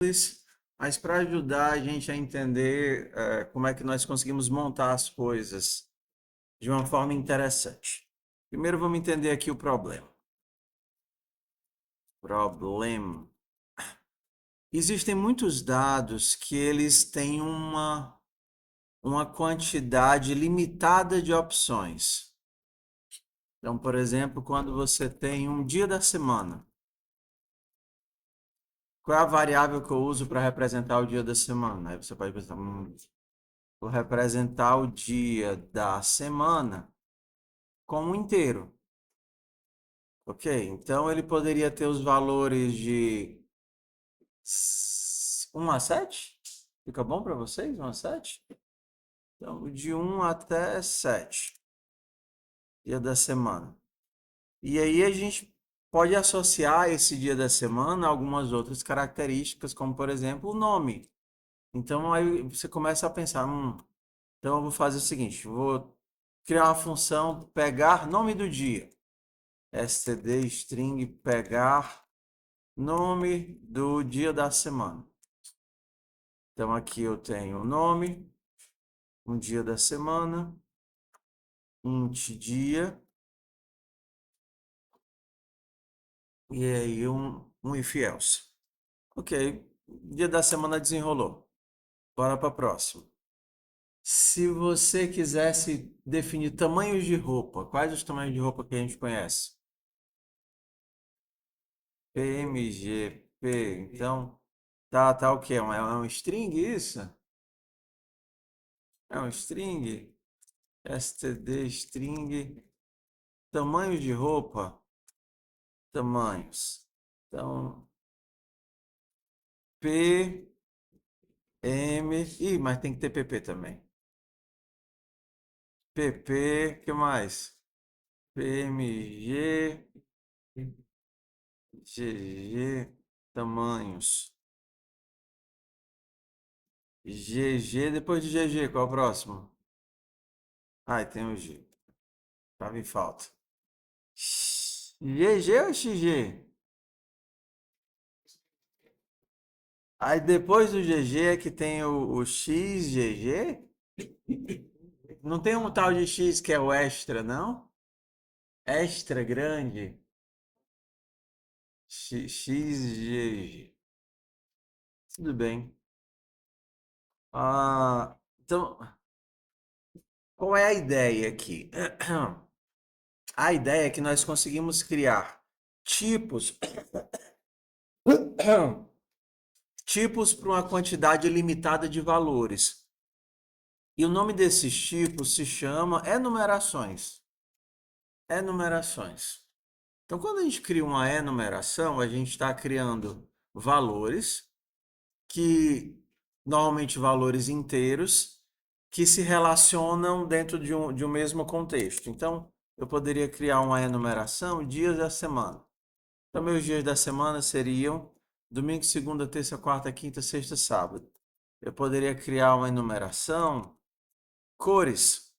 mas para ajudar a gente a entender como é que nós conseguimos montar as coisas de uma forma interessante. Primeiro vamos entender aqui o problema. Problema. Existem muitos dados que eles têm uma quantidade limitada de opções. Então, por exemplo, quando você tem um dia da semana, qual é a variável que eu uso para representar o dia da semana? Aí você pode pensar, vou representar o dia da semana como um inteiro. Ok? Então ele poderia ter os valores de 1 a 7? Fica bom para vocês? 1 a 7? Então, de 1 até 7, dia da semana. E aí a gente pode associar esse dia da semana a algumas outras características, como por exemplo o nome. Então aí você começa a pensar, então eu vou fazer o seguinte, vou criar uma função pegar nome do dia. std string pegar nome do dia da semana. Então aqui eu tenho o nome, um dia da semana, int dia, e aí um if else. Ok, dia da semana desenrolou. Bora para a próxima. Se você quisesse definir tamanhos de roupa, quais os tamanhos de roupa que a gente conhece? PMG, P, então, tá o quê? É um string isso? É um string? std string, tamanhos de roupa, tamanhos. Então, P, M, mas tem que ter PP também. PP, que mais? PMG, GG, tamanhos. GG, depois de GG, qual é o próximo? Ai, tem o G. Tava em falta. GG ou XG? Aí depois do GG é que tem o XGG? Não tem um tal de X que é o extra, não? Extra grande? XGG. Tudo bem. Então, qual é a ideia aqui? A ideia é que nós conseguimos criar tipos tipos para uma quantidade limitada de valores. E o nome desses tipos se chama enumerações. Enumerações. Então, quando a gente cria uma enumeração, a gente está criando valores que, normalmente valores inteiros, que se relacionam dentro de um mesmo contexto. Então, eu poderia criar uma enumeração dias da semana. Então, meus dias da semana seriam domingo, segunda, terça, quarta, quinta, sexta, sábado. Eu poderia criar uma enumeração cores.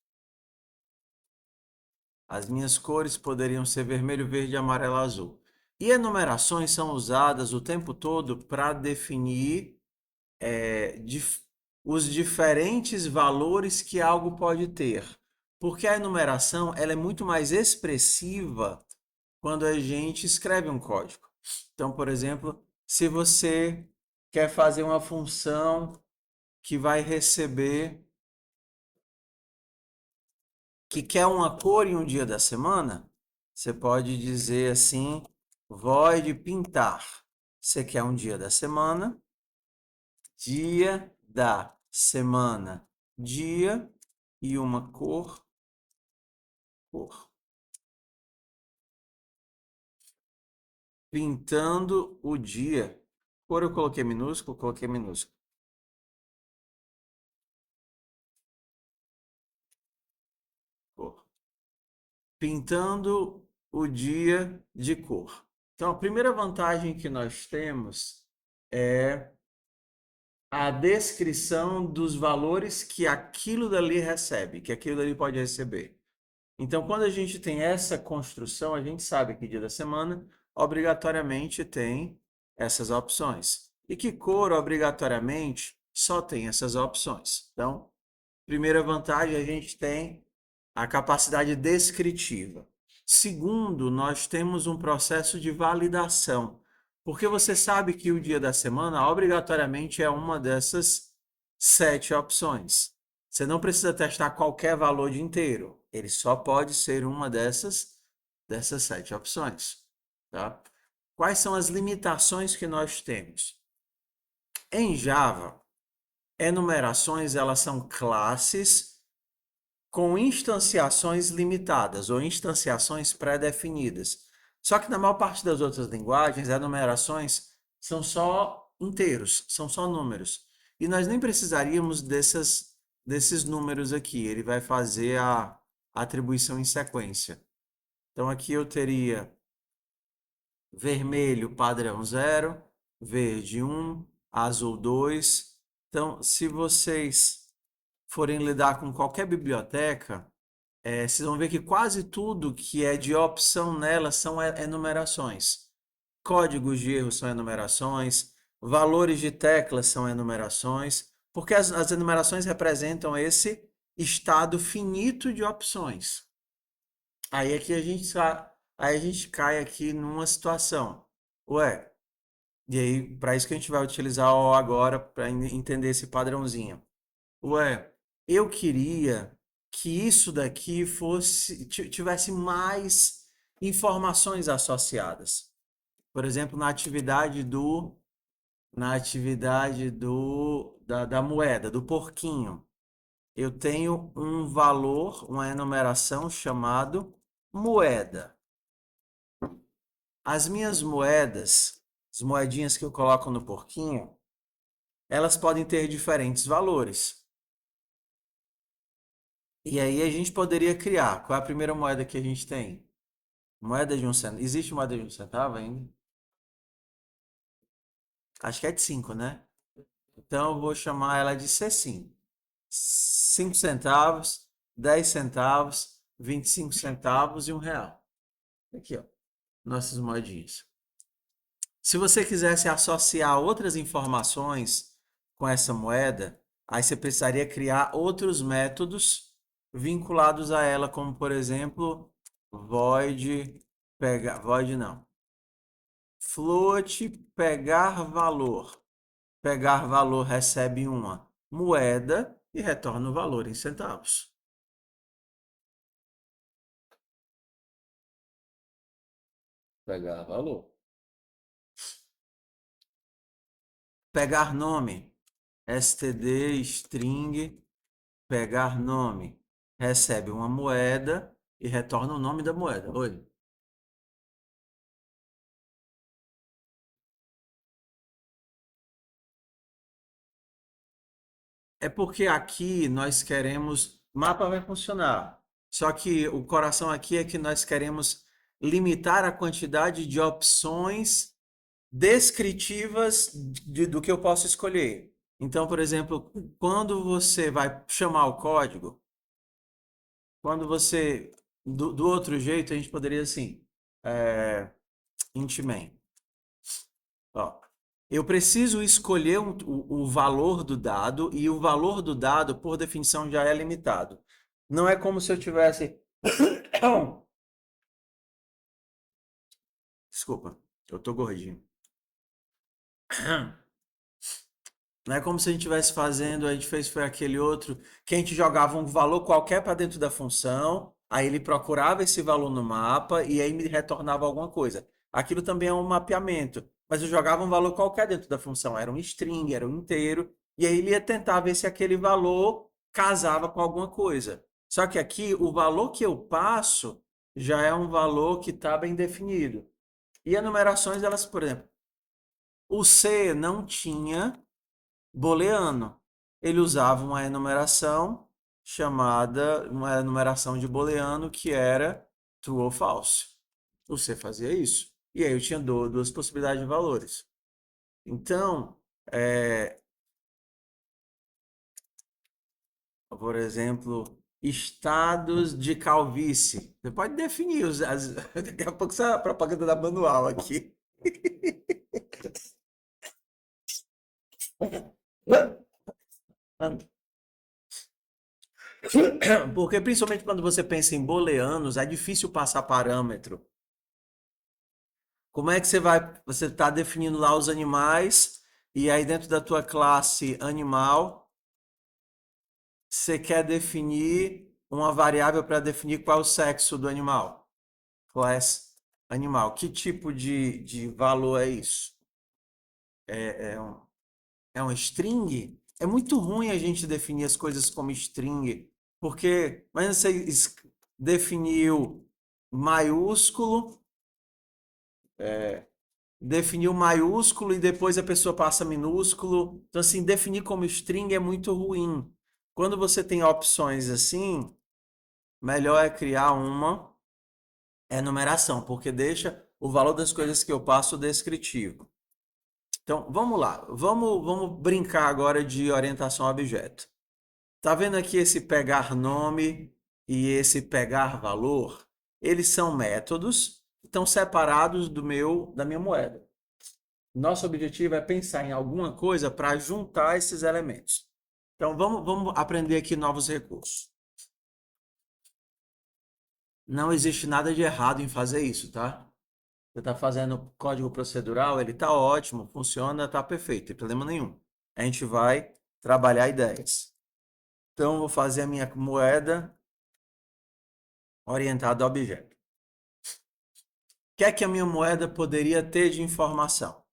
As minhas cores poderiam ser vermelho, verde, amarelo, azul. E enumerações são usadas o tempo todo para definir os diferentes valores que algo pode ter. Porque a enumeração ela é muito mais expressiva quando a gente escreve um código. Então, por exemplo, se você quer fazer uma função que vai receber, que quer uma cor em um dia da semana, você pode dizer assim, void pintar. Você quer um dia da semana, dia e uma cor, cor. Pintando o dia. Cor eu coloquei minúsculo, coloquei minúsculo. Cor. Pintando o dia de cor. Então, a primeira vantagem que nós temos é a descrição dos valores que aquilo dali recebe, que aquilo dali pode receber. Então, quando a gente tem essa construção, a gente sabe que dia da semana obrigatoriamente tem essas opções. e que cor, obrigatoriamente, só tem essas opções. Então, primeira vantagem, a gente tem a capacidade descritiva. Segundo, nós temos um processo de validação, porque você sabe que o dia da semana obrigatoriamente é uma dessas 7 opções. Você não precisa testar qualquer valor de inteiro, ele só pode ser uma dessas 7 opções, tá? Quais são as limitações que nós temos? Em Java, enumerações elas são classes com instanciações limitadas ou instanciações pré-definidas. Só que na maior parte das outras linguagens, enumerações são só inteiros, são só números. E nós nem precisaríamos desses números aqui. Ele vai fazer a atribuição em sequência. Então aqui eu teria vermelho padrão 0, verde 1, azul 2. Então, se vocês forem lidar com qualquer biblioteca, vocês vão ver que quase tudo que é de opção nela são enumerações. Códigos de erro são enumerações, valores de teclas são enumerações, porque as enumerações representam esse estado finito de opções. Aí aqui aí a gente cai aqui numa situação. Ué, e aí para isso que a gente vai utilizar o agora para entender esse padrãozinho. Ué, eu queria que isso daqui tivesse mais informações associadas. Por exemplo, na atividade da moeda, do porquinho, eu tenho um valor, uma enumeração chamado moeda. As minhas moedas, as moedinhas que eu coloco no porquinho, elas podem ter diferentes valores. E aí a gente poderia criar. Qual é a primeira moeda que a gente tem? Moeda de 1 centavo. Existe moeda de 1 centavo ainda? Acho que é de 5, né? Então eu vou chamar ela de C5. 5 centavos, 10 centavos, 25 centavos e R$ 1. Aqui, ó. Nossas moedinhas. Se você quisesse associar outras informações com essa moeda, aí você precisaria criar outros métodos vinculados a ela, como por exemplo, void não, float pegar valor. Pegar valor recebe uma moeda e retorna o valor em centavos. Pegar valor. Pegar nome. std string pegar nome. Recebe uma moeda e retorna o nome da moeda. Oi. É porque aqui nós queremos. Mapa vai funcionar. Só que o coração aqui é que nós queremos limitar a quantidade de opções descritivas do que eu posso escolher. Então, por exemplo, quando você vai chamar o código, quando você. Do outro jeito, a gente poderia assim. Int main. Ó, eu preciso escolher o valor do dado e o valor do dado, por definição, já é limitado. Não é como se eu tivesse. Desculpa, eu tô gordinho. Não é como se a gente estivesse fazendo, a gente fez foi aquele outro, que a gente jogava um valor qualquer para dentro da função, aí ele procurava esse valor no mapa e aí me retornava alguma coisa. Aquilo também é um mapeamento, mas eu jogava um valor qualquer dentro da função, era um string, era um inteiro, e aí ele ia tentar ver se aquele valor casava com alguma coisa. Só que aqui o valor que eu passo já é um valor que está bem definido. E enumerações, elas, por exemplo, o C não tinha booleano. Ele usava uma enumeração chamada, uma enumeração de booleano que era true ou false. Você fazia isso. E aí eu tinha duas possibilidades de valores. Então, por exemplo, estados de calvície. Você pode definir daqui a pouco essa propaganda da manual aqui. Porque principalmente quando você pensa em booleanos, é difícil passar parâmetro. Como é que você vai? Você está definindo lá os animais, e aí dentro da tua classe animal, você quer definir uma variável para definir qual é o sexo do animal. Class animal. Que tipo de valor é isso? É, é um, é um string? É muito ruim a gente definir as coisas como string, porque mas você definiu maiúsculo, definiu maiúsculo e depois a pessoa passa minúsculo. Então, assim, definir como string é muito ruim. Quando você tem opções assim, melhor é criar uma enumeração, porque deixa o valor das coisas que eu passo descritivo. Então, vamos lá. Vamos brincar agora de orientação a objeto. Tá vendo aqui esse pegar nome e esse pegar valor? Eles são métodos que estão separados da minha moeda. Nosso objetivo é pensar em alguma coisa para juntar esses elementos. Então, vamos aprender aqui novos recursos. Não existe nada de errado em fazer isso, tá? Você está fazendo código procedural, ele está ótimo, funciona, está perfeito, não tem problema nenhum. A gente vai trabalhar ideias. Então, eu vou fazer a minha moeda orientada a objeto. O que é que a minha moeda poderia ter de informação?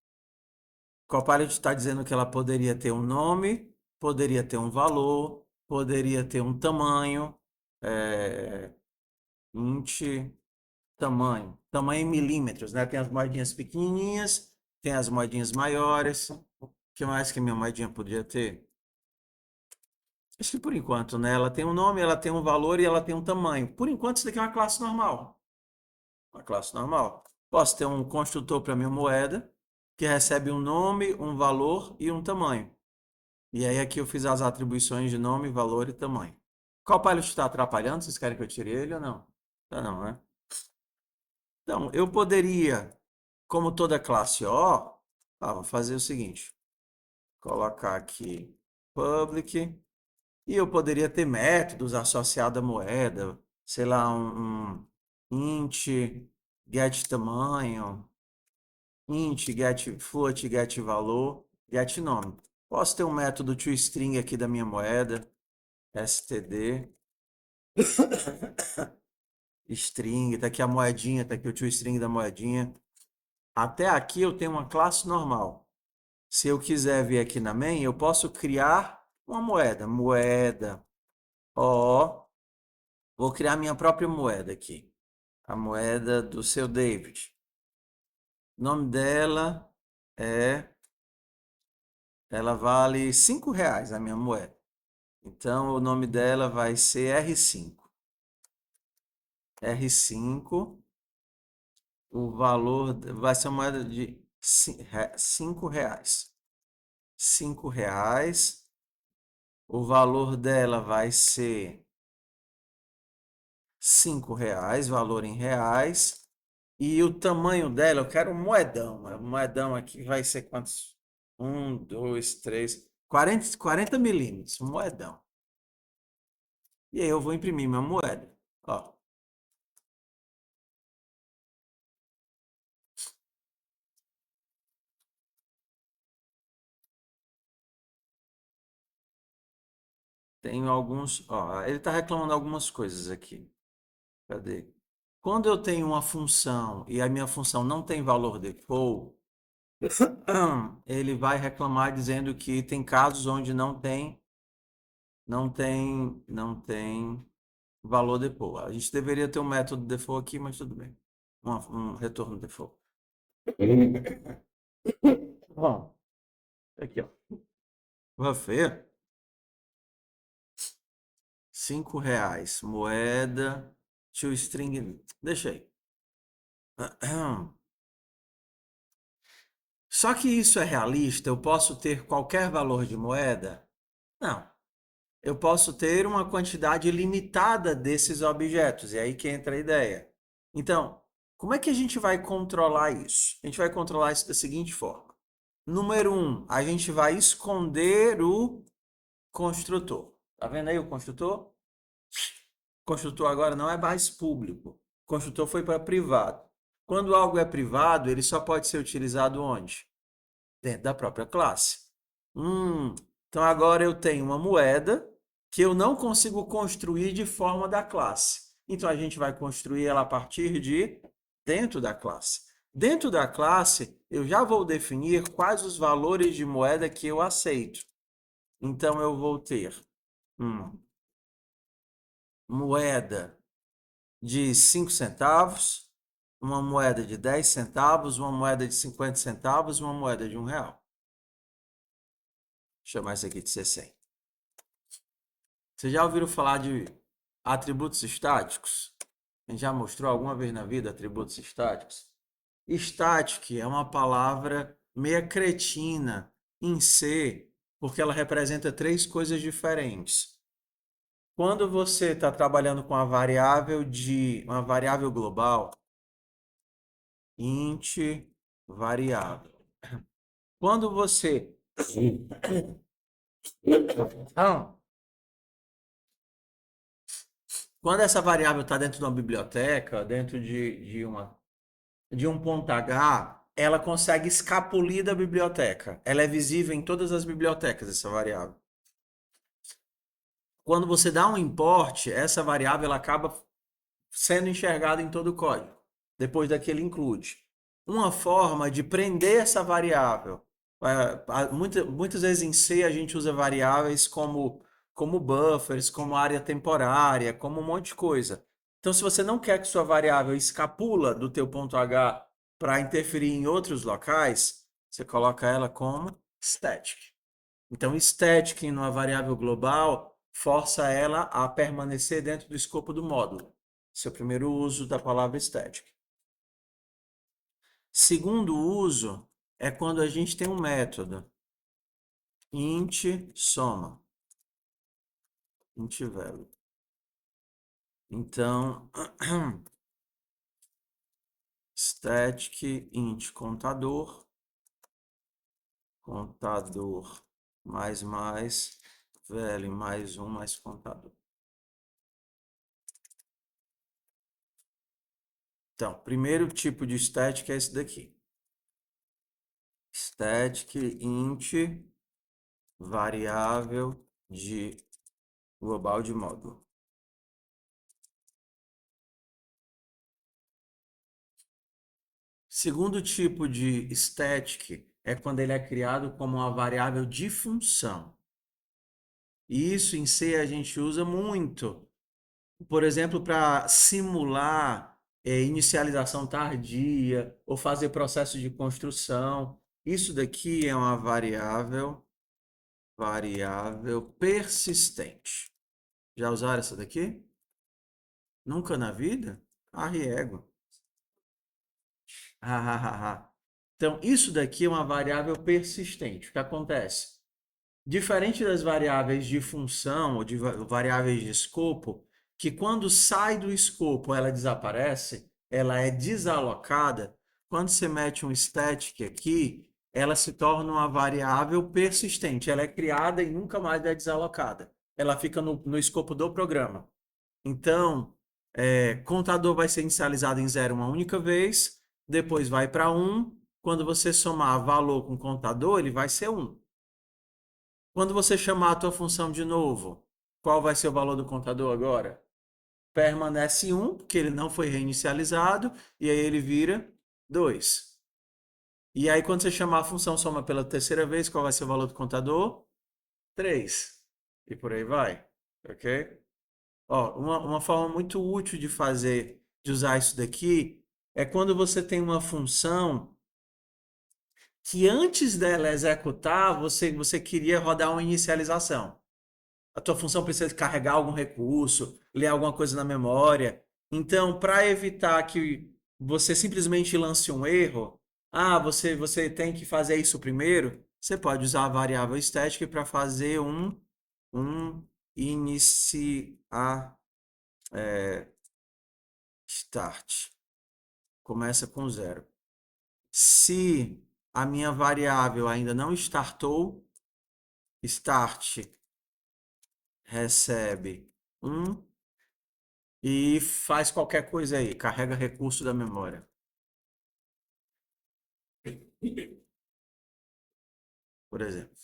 Copilot está dizendo que ela poderia ter um nome, poderia ter um valor, poderia ter um tamanho, é, int, tamanho em milímetros, né? Tem as moedinhas pequenininhas, tem as moedinhas maiores. O que mais que minha moedinha podia ter? Acho que por enquanto, né? Ela tem um nome, ela tem um valor e ela tem um tamanho. Por enquanto, isso daqui é uma classe normal. Uma classe normal. Posso ter um construtor para minha moeda, que recebe um nome, um valor e um tamanho. E aí aqui eu fiz as atribuições de nome, valor e tamanho. Qual palha está atrapalhando? Vocês querem que eu tire ele ou não? Tá não, né? Então, eu poderia, como toda classe O, vou fazer o seguinte. Colocar aqui public. E eu poderia ter métodos associados à moeda. Sei lá, um int, get tamanho, int, get float, get valor, get nome. Posso ter um método toString aqui da minha moeda, std, string, tá aqui a moedinha, tá aqui o toString da moedinha. Até aqui eu tenho uma classe normal. Se eu quiser vir aqui na main, eu posso criar uma moeda. Moeda, ó, vou criar minha própria moeda aqui. A moeda do seu David. O nome dela é... Ela vale R$ 5, a minha moeda. Então, o nome dela vai ser R5. R5, o valor vai ser uma moeda de R$ 5. R$ 5. O valor dela vai ser R$ 5, valor em reais. E o tamanho dela, eu quero um moedão. Um moedão aqui vai ser quantos? 40 milímetros, um moedão. E aí eu vou imprimir minha moeda. Ó, tenho alguns. Ó, ele está reclamando algumas coisas aqui. Cadê? Quando eu tenho uma função e a minha função não tem valor default, ele vai reclamar dizendo que tem casos onde não tem valor default. A gente deveria ter um método default aqui, mas tudo bem. Um retorno default. Bom, aqui, ó. Buffet, R$ 5. Moeda, toString. Deixa aí. Só que isso é realista? Eu posso ter qualquer valor de moeda? Não. Eu posso ter uma quantidade limitada desses objetos. E aí que entra a ideia. Então, como é que a gente vai controlar isso? A gente vai controlar isso da seguinte forma. Número 1, a gente vai esconder o construtor. Tá vendo aí o construtor? O construtor agora não é mais público. O construtor foi para privado. Quando algo é privado, ele só pode ser utilizado onde? Dentro da própria classe. Hum, então agora eu tenho uma moeda que eu não consigo construir de forma da classe. Então a gente vai construir ela a partir de dentro da classe. Dentro da classe, eu já vou definir quais os valores de moeda que eu aceito. Então eu vou ter moeda de 5 centavos, uma moeda de 10 centavos, uma moeda de 50 centavos e uma moeda de R$ 1. Vou chamar isso aqui de C100. Vocês já ouviram falar de atributos estáticos? A gente já mostrou alguma vez na vida atributos estáticos? Static é uma palavra meia cretina em C, porque ela representa três coisas diferentes. Quando você está trabalhando com uma variável global, int variável. Quando você Então, quando essa variável está dentro de uma biblioteca, dentro de um ponto H, ela consegue escapulir da biblioteca. Ela é visível em todas as bibliotecas, essa variável. Quando você dá um import, essa variável ela acaba sendo enxergada em todo o código, depois daquele include. Uma forma de prender essa variável. Muitas vezes em C a gente usa variáveis como buffers, como área temporária, como um monte de coisa. Então, se você não quer que sua variável escapula do teu ponto H para interferir em outros locais, você coloca ela como static. Então, static em uma variável global força ela a permanecer dentro do escopo do módulo. Esse é o primeiro uso da palavra static. Segundo uso é quando a gente tem um método int soma, int value. Então, static int contador, contador mais value mais um mais contador. Então, primeiro tipo de static é esse daqui. Static int variável de global de módulo. Segundo tipo de static é quando ele é criado como uma variável de função. E isso em C a gente usa muito. Por exemplo, para simular inicialização tardia ou fazer processo de construção. Isso daqui é uma variável persistente. Já usaram essa daqui? Nunca na vida? Arriego. Então, isso daqui é uma variável persistente. O que acontece? Diferente das variáveis de função ou de variáveis de escopo, que quando sai do escopo ela desaparece, ela é desalocada, quando você mete um static aqui, ela se torna uma variável persistente. Ela é criada e nunca mais é desalocada. Ela fica no escopo do programa. Então, contador vai ser inicializado em 0 uma única vez, depois vai para 1. Quando você somar valor com contador, ele vai ser 1. Quando você chamar a tua função de novo, qual vai ser o valor do contador agora? Permanece 1, porque ele não foi reinicializado, e aí ele vira 2. E aí, quando você chamar a função soma pela terceira vez, qual vai ser o valor do contador? 3. E por aí vai. Ok? Ó, uma forma muito útil de usar isso daqui, é quando você tem uma função que antes dela executar, você queria rodar uma inicialização. A tua função precisa carregar algum recurso, ler alguma coisa na memória. Então, para evitar que você simplesmente lance um erro, você tem que fazer isso primeiro, você pode usar a variável static para fazer um iniciar start. Começa com 0. Se a minha variável ainda não startou, start recebe 1 e faz qualquer coisa aí, carrega recurso da memória. Por exemplo.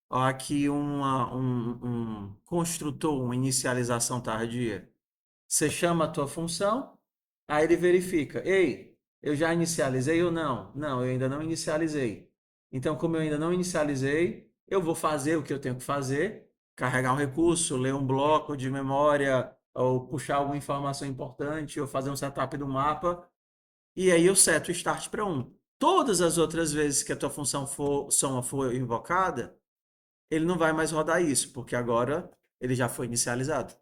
Ó, aqui um construtor, uma inicialização tardia. Você chama a tua função, aí ele verifica. Ei, eu já inicializei ou não? Não, eu ainda não inicializei. Então, como eu ainda não inicializei, eu vou fazer o que eu tenho que fazer, carregar um recurso, ler um bloco de memória, ou puxar alguma informação importante, ou fazer um setup do mapa, e aí eu seto o start para 1. Todas as outras vezes que a tua função for invocada, ele não vai mais rodar isso, porque agora ele já foi inicializado.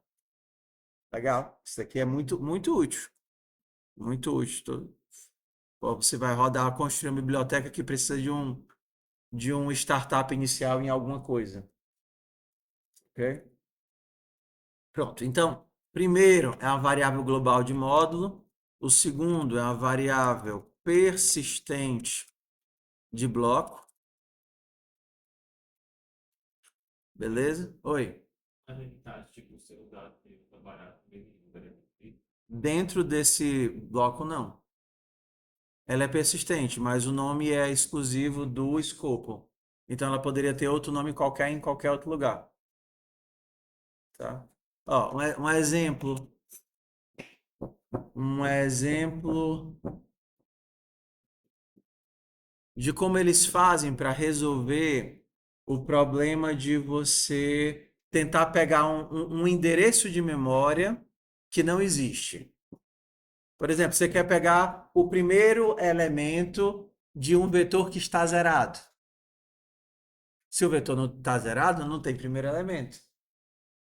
Legal. Isso aqui é muito, muito útil. Muito útil. Pô, você vai rodar, construir uma biblioteca que precisa de um startup inicial em alguma coisa. Ok? Pronto. Então, primeiro é a variável global de módulo. O segundo é a variável persistente de bloco. Beleza? Oi. Dentro desse bloco, não. Ela é persistente, mas o nome é exclusivo do escopo. Então ela poderia ter outro nome qualquer em qualquer outro lugar, tá? Ó, um exemplo de como eles fazem para resolver o problema de você tentar pegar um endereço de memória que não existe. Por exemplo, você quer pegar o primeiro elemento de um vetor que está zerado. Se o vetor não está zerado, não tem primeiro elemento.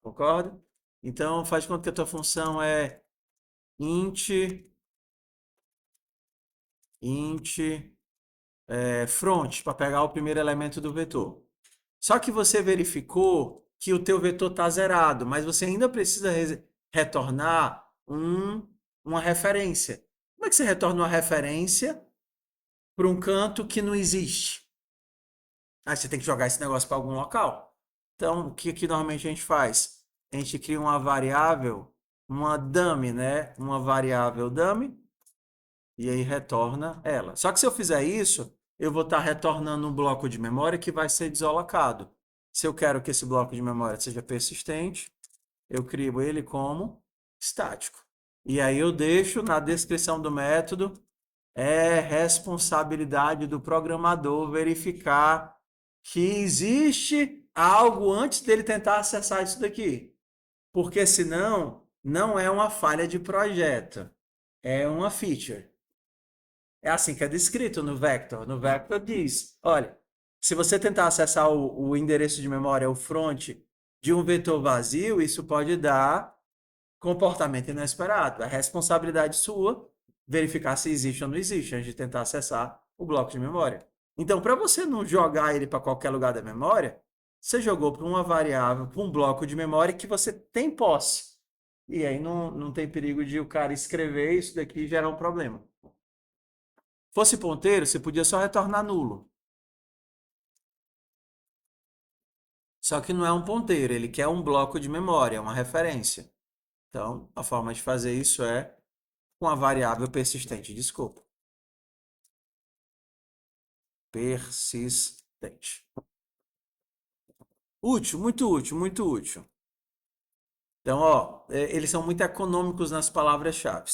Concorda? Então, faz conta que a tua função é int front, para pegar o primeiro elemento do vetor. Só que você verificou que o teu vetor está zerado, mas você ainda precisa retornar uma referência. Como é que você retorna uma referência para um canto que não existe? Aí você tem que jogar esse negócio para algum local. Então, o que normalmente a gente faz? A gente cria uma variável, uma dummy, né? Uma variável dummy, e aí retorna ela. Só que se eu fizer isso, eu vou estar retornando um bloco de memória que vai ser desalocado. Se eu quero que esse bloco de memória seja persistente, eu crio ele como estático. E aí eu deixo na descrição do método, é responsabilidade do programador verificar que existe algo antes dele tentar acessar isso daqui. Porque senão, não é uma falha de projeto, é uma feature. É assim que é descrito no Vector. No Vector diz, olha, se você tentar acessar o endereço de memória, o front de um vetor vazio, isso pode dar comportamento inesperado. É responsabilidade sua verificar se existe ou não existe antes de tentar acessar o bloco de memória. Então, para você não jogar ele para qualquer lugar da memória, você jogou para uma variável, para um bloco de memória que você tem posse. E aí não tem perigo de o cara escrever isso daqui e gerar um problema. Fosse ponteiro, você podia só retornar nulo. Só que não é um ponteiro, ele quer um bloco de memória, uma referência. Então, a forma de fazer isso é com a variável persistente de escopo. Persistente. Útil, muito útil, muito útil. Então, ó, eles são muito econômicos nas palavras-chave.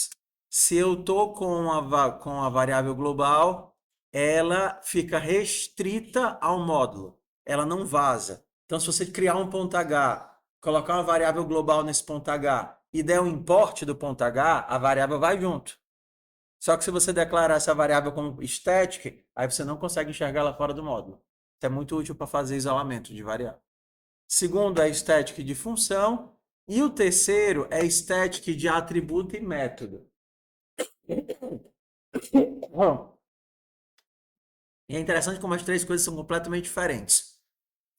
Se eu estou com a variável global, ela fica restrita ao módulo. Ela não vaza. Então, se você criar um ponto H, colocar uma variável global nesse ponto H e der um import do ponto H, a variável vai junto. Só que se você declarar essa variável como static, aí você não consegue enxergar ela fora do módulo. Isso é muito útil para fazer isolamento de variável. Segundo é static de função. E o terceiro é static de atributo e método. E é interessante como as três coisas são completamente diferentes.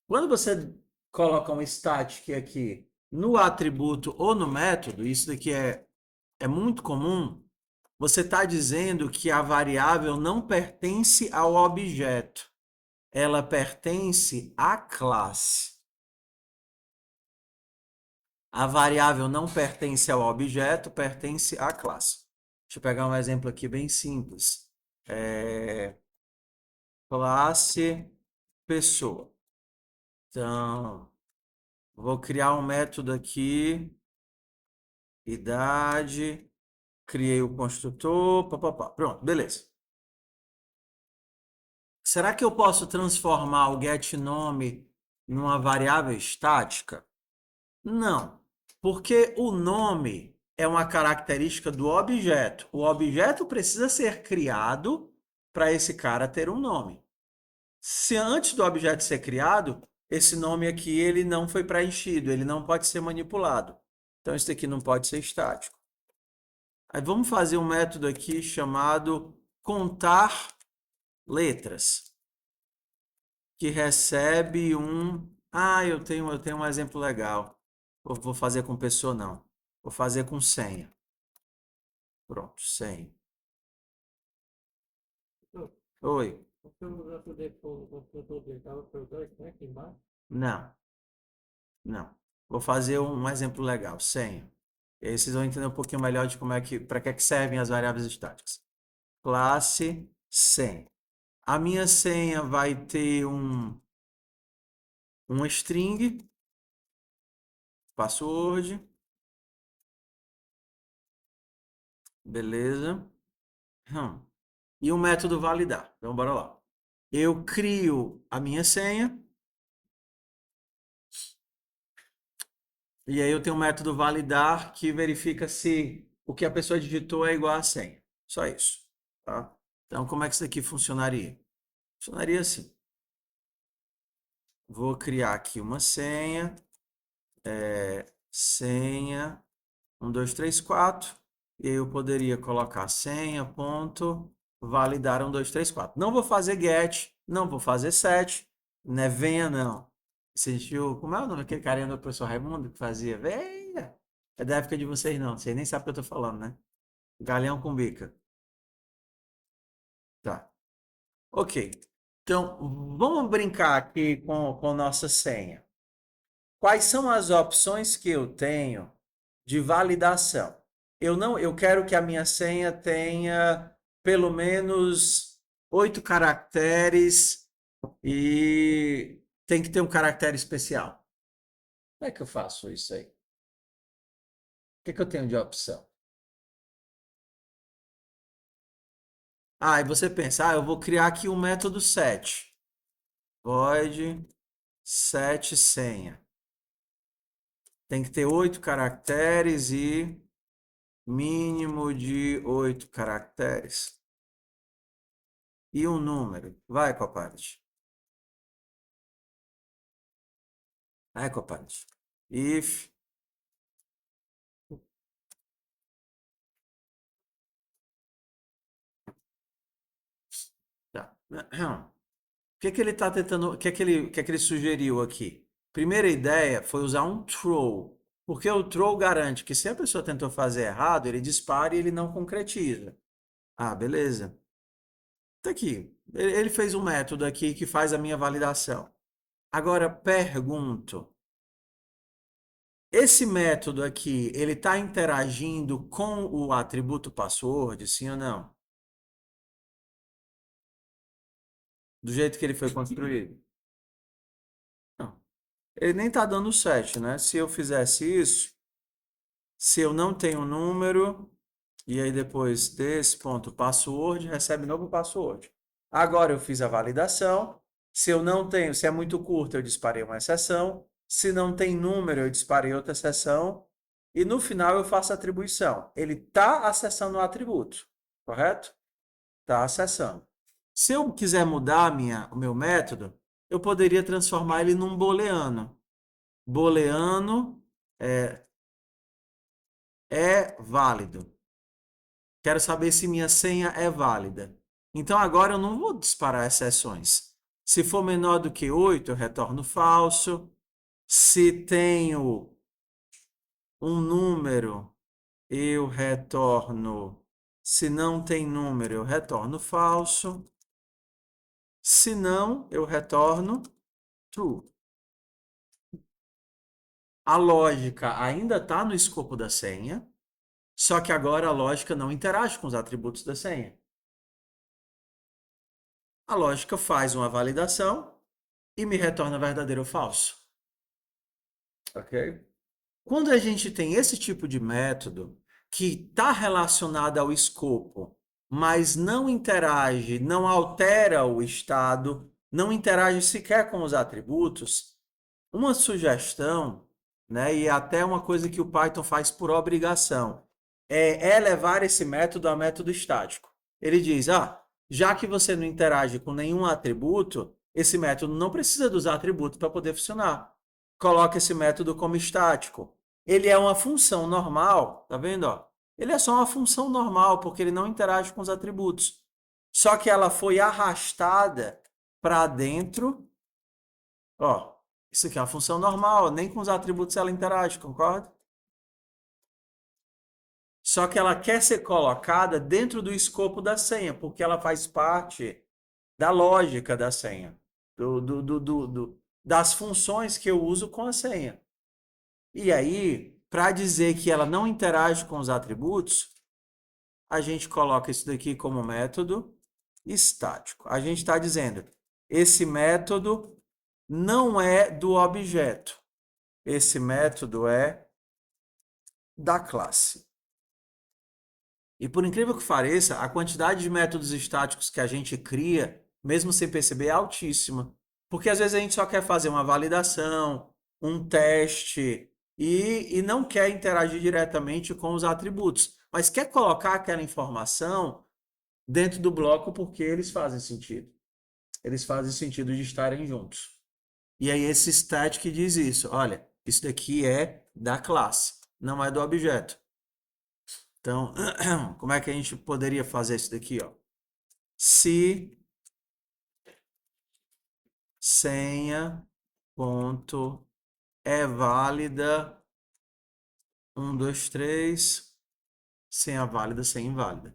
Quando você coloca um static aqui no atributo ou no método, isso daqui é muito comum, você está dizendo que a variável não pertence ao objeto, ela pertence à classe. A variável não pertence ao objeto, pertence à classe. Deixa eu pegar um exemplo aqui bem simples. Classe pessoa. Então, vou criar um método aqui, idade, criei o construtor, papapá. Pronto, beleza. Será que eu posso transformar o getNome numa variável estática? Não, porque o nome é uma característica do objeto. O objeto precisa ser criado para esse cara ter um nome. Se antes do objeto ser criado, esse nome aqui ele não foi preenchido, ele não pode ser manipulado. Então, isso aqui não pode ser estático. Aí vamos fazer um método aqui chamado contar letras, que recebe um... Ah, eu tenho um exemplo legal. Vou fazer com pessoa, não. Vou fazer com senha. Pronto, senha. Oi. Não, não. Vou fazer um exemplo legal, senha. E aí vocês vão entender um pouquinho melhor de como é que, para que servem as variáveis estáticas. Classe senha. A minha senha vai ter um string, password, beleza. E um método validar. Então, bora lá. Eu crio a minha senha. E aí eu tenho um método validar que verifica se o que a pessoa digitou é igual à senha. Só isso. Tá? Então, como é que isso aqui funcionaria? Funcionaria assim. Vou criar aqui uma senha. Senha 1234. E aí eu poderia colocar senha, ponto, validar 1234. Não vou fazer get, não vou fazer set, né? Venha não. Sentiu, como é o nome daquele carinha do professor Raimundo que fazia? Venha! É da época de vocês não, vocês nem sabem o que eu tô falando, né? Galeão com bica. Tá. Ok. Então, vamos brincar aqui com nossa senha. Quais são as opções que eu tenho de validação? Eu quero que a minha senha tenha pelo menos 8 caracteres e tem que ter um caractere especial. Como é que eu faço isso aí? O que eu tenho de opção? Ah, e você pensa, eu vou criar aqui um método set. Void set senha. Tem que ter 8 caracteres e mínimo de 8 caracteres. E um número. Vai, Copilot. Vai, Copilot. If. Tá. O que ele está tentando. O que ele sugeriu aqui? Primeira ideia foi usar um throw. Porque o throw garante que se a pessoa tentou fazer errado, ele dispara e ele não concretiza. Ah, beleza. Tá aqui. Ele fez um método aqui que faz a minha validação. Agora, pergunto. Esse método aqui, ele está interagindo com o atributo password, sim ou não? Do jeito que ele foi construído? Não. Ele nem está dando set, né? Se eu fizesse isso, se eu não tenho número, e aí depois desse ponto password, recebe novo password. Agora eu fiz a validação. Se eu não tenho, se é muito curto, eu disparei uma exceção. Se não tem número, eu disparei outra exceção. E no final eu faço a atribuição. Ele está acessando o atributo, correto? Está acessando. Se eu quiser mudar o meu método, eu poderia transformar ele num booleano. Booleano é válido. Quero saber se minha senha é válida. Então agora eu não vou disparar exceções. Se for menor do que 8, eu retorno falso. Se tenho um número, eu retorno Se não tem número, eu retorno falso. Se não, eu retorno true. A lógica ainda está no escopo da senha, só que agora a lógica não interage com os atributos da senha. A lógica faz uma validação e me retorna verdadeiro ou falso. Ok? Quando a gente tem esse tipo de método que está relacionado ao escopo, mas não interage, não altera o estado, não interage sequer com os atributos, uma sugestão, né, e até uma coisa que o Python faz por obrigação, é elevar esse método a método estático. Ele diz, já que você não interage com nenhum atributo, esse método não precisa dos atributos para poder funcionar. Coloca esse método como estático. Ele é uma função normal, tá vendo? Ó? Ele é só uma função normal, porque ele não interage com os atributos. Só que ela foi arrastada para dentro. Ó, isso aqui é uma função normal, nem com os atributos ela interage, concorda? Só que ela quer ser colocada dentro do escopo da senha, porque ela faz parte da lógica da senha, das funções que eu uso com a senha. E aí, para dizer que ela não interage com os atributos, a gente coloca isso daqui como método estático. A gente está dizendo, esse método não é do objeto. Esse método é da classe. E por incrível que pareça, a quantidade de métodos estáticos que a gente cria, mesmo sem perceber, é altíssima. Porque às vezes a gente só quer fazer uma validação, um teste, e não quer interagir diretamente com os atributos, mas quer colocar aquela informação dentro do bloco porque eles fazem sentido. Eles fazem sentido de estarem juntos. E aí esse static diz isso, olha, isso daqui é da classe, não é do objeto. Então, como é que a gente poderia fazer isso daqui, ó? Se senha ponto é válida 1, 2, 3, senha válida, senha inválida.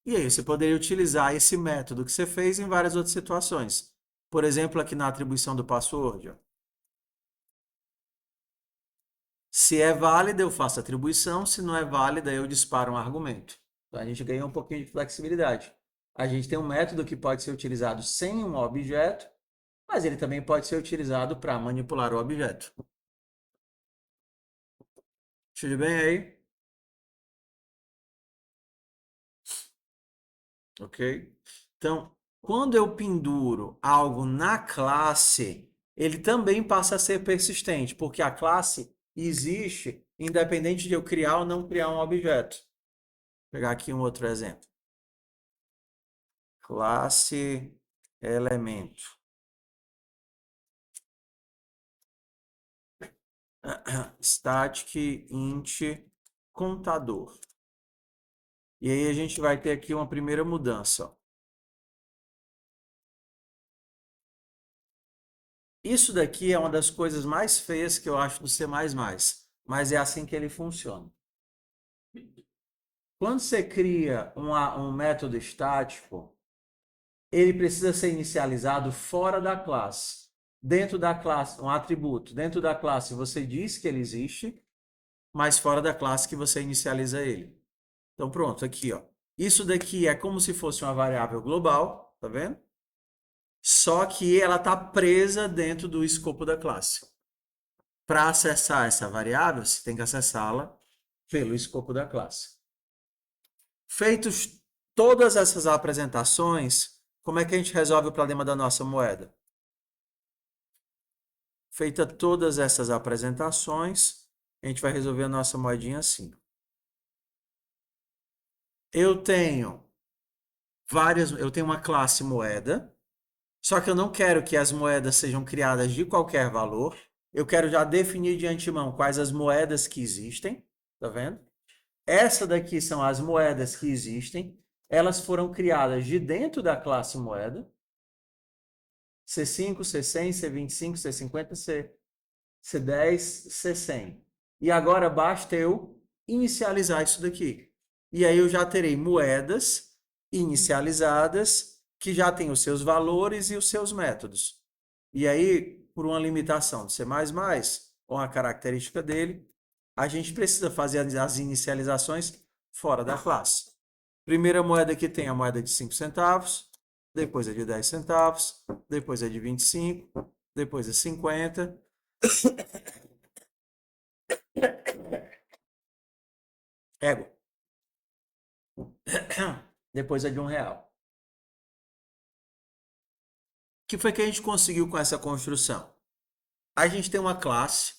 E aí você poderia utilizar esse método que você fez em várias outras situações. Por exemplo, aqui na atribuição do password, ó. Se é válida, eu faço atribuição. Se não é válida, eu disparo um argumento. Então a gente ganha um pouquinho de flexibilidade. A gente tem um método que pode ser utilizado sem um objeto, mas ele também pode ser utilizado para manipular o objeto. Tudo bem aí? Ok? Então, quando eu penduro algo na classe, ele também passa a ser persistente, porque a classe existe independente de eu criar ou não criar um objeto. Vou pegar aqui um outro exemplo. Classe elemento. Static int contador. E aí a gente vai ter aqui uma primeira mudança. Ó. Isso daqui é uma das coisas mais feias que eu acho do C++, mas é assim que ele funciona. Quando você cria um método estático, ele precisa ser inicializado fora da classe. Dentro da classe, um atributo. Dentro da classe você diz que ele existe, mas fora da classe que você inicializa ele. Então pronto, aqui ó. Isso daqui é como se fosse uma variável global, tá vendo? Só que ela está presa dentro do escopo da classe. Para acessar essa variável, você tem que acessá-la pelo escopo da classe. Feitos todas essas apresentações, como é que a gente resolve o problema da nossa moeda? Feita todas essas apresentações, a gente vai resolver a nossa moedinha assim. Eu tenho uma classe moeda, só que eu não quero que as moedas sejam criadas de qualquer valor. Eu quero já definir de antemão quais as moedas que existem, tá vendo? Essa daqui são as moedas que existem. Elas foram criadas de dentro da classe moeda. C5, C100, C25, C50, C10, C100. E agora basta eu inicializar isso daqui. E aí eu já terei moedas inicializadas que já têm os seus valores e os seus métodos. E aí, por uma limitação do C++, ou uma característica dele, a gente precisa fazer as inicializações fora da classe. Primeira moeda que tem a moeda de 5 centavos, depois é de 10 centavos, depois é de 25, depois é 50. Ego. Depois é de R$ 1. O que foi que a gente conseguiu com essa construção? A gente tem uma classe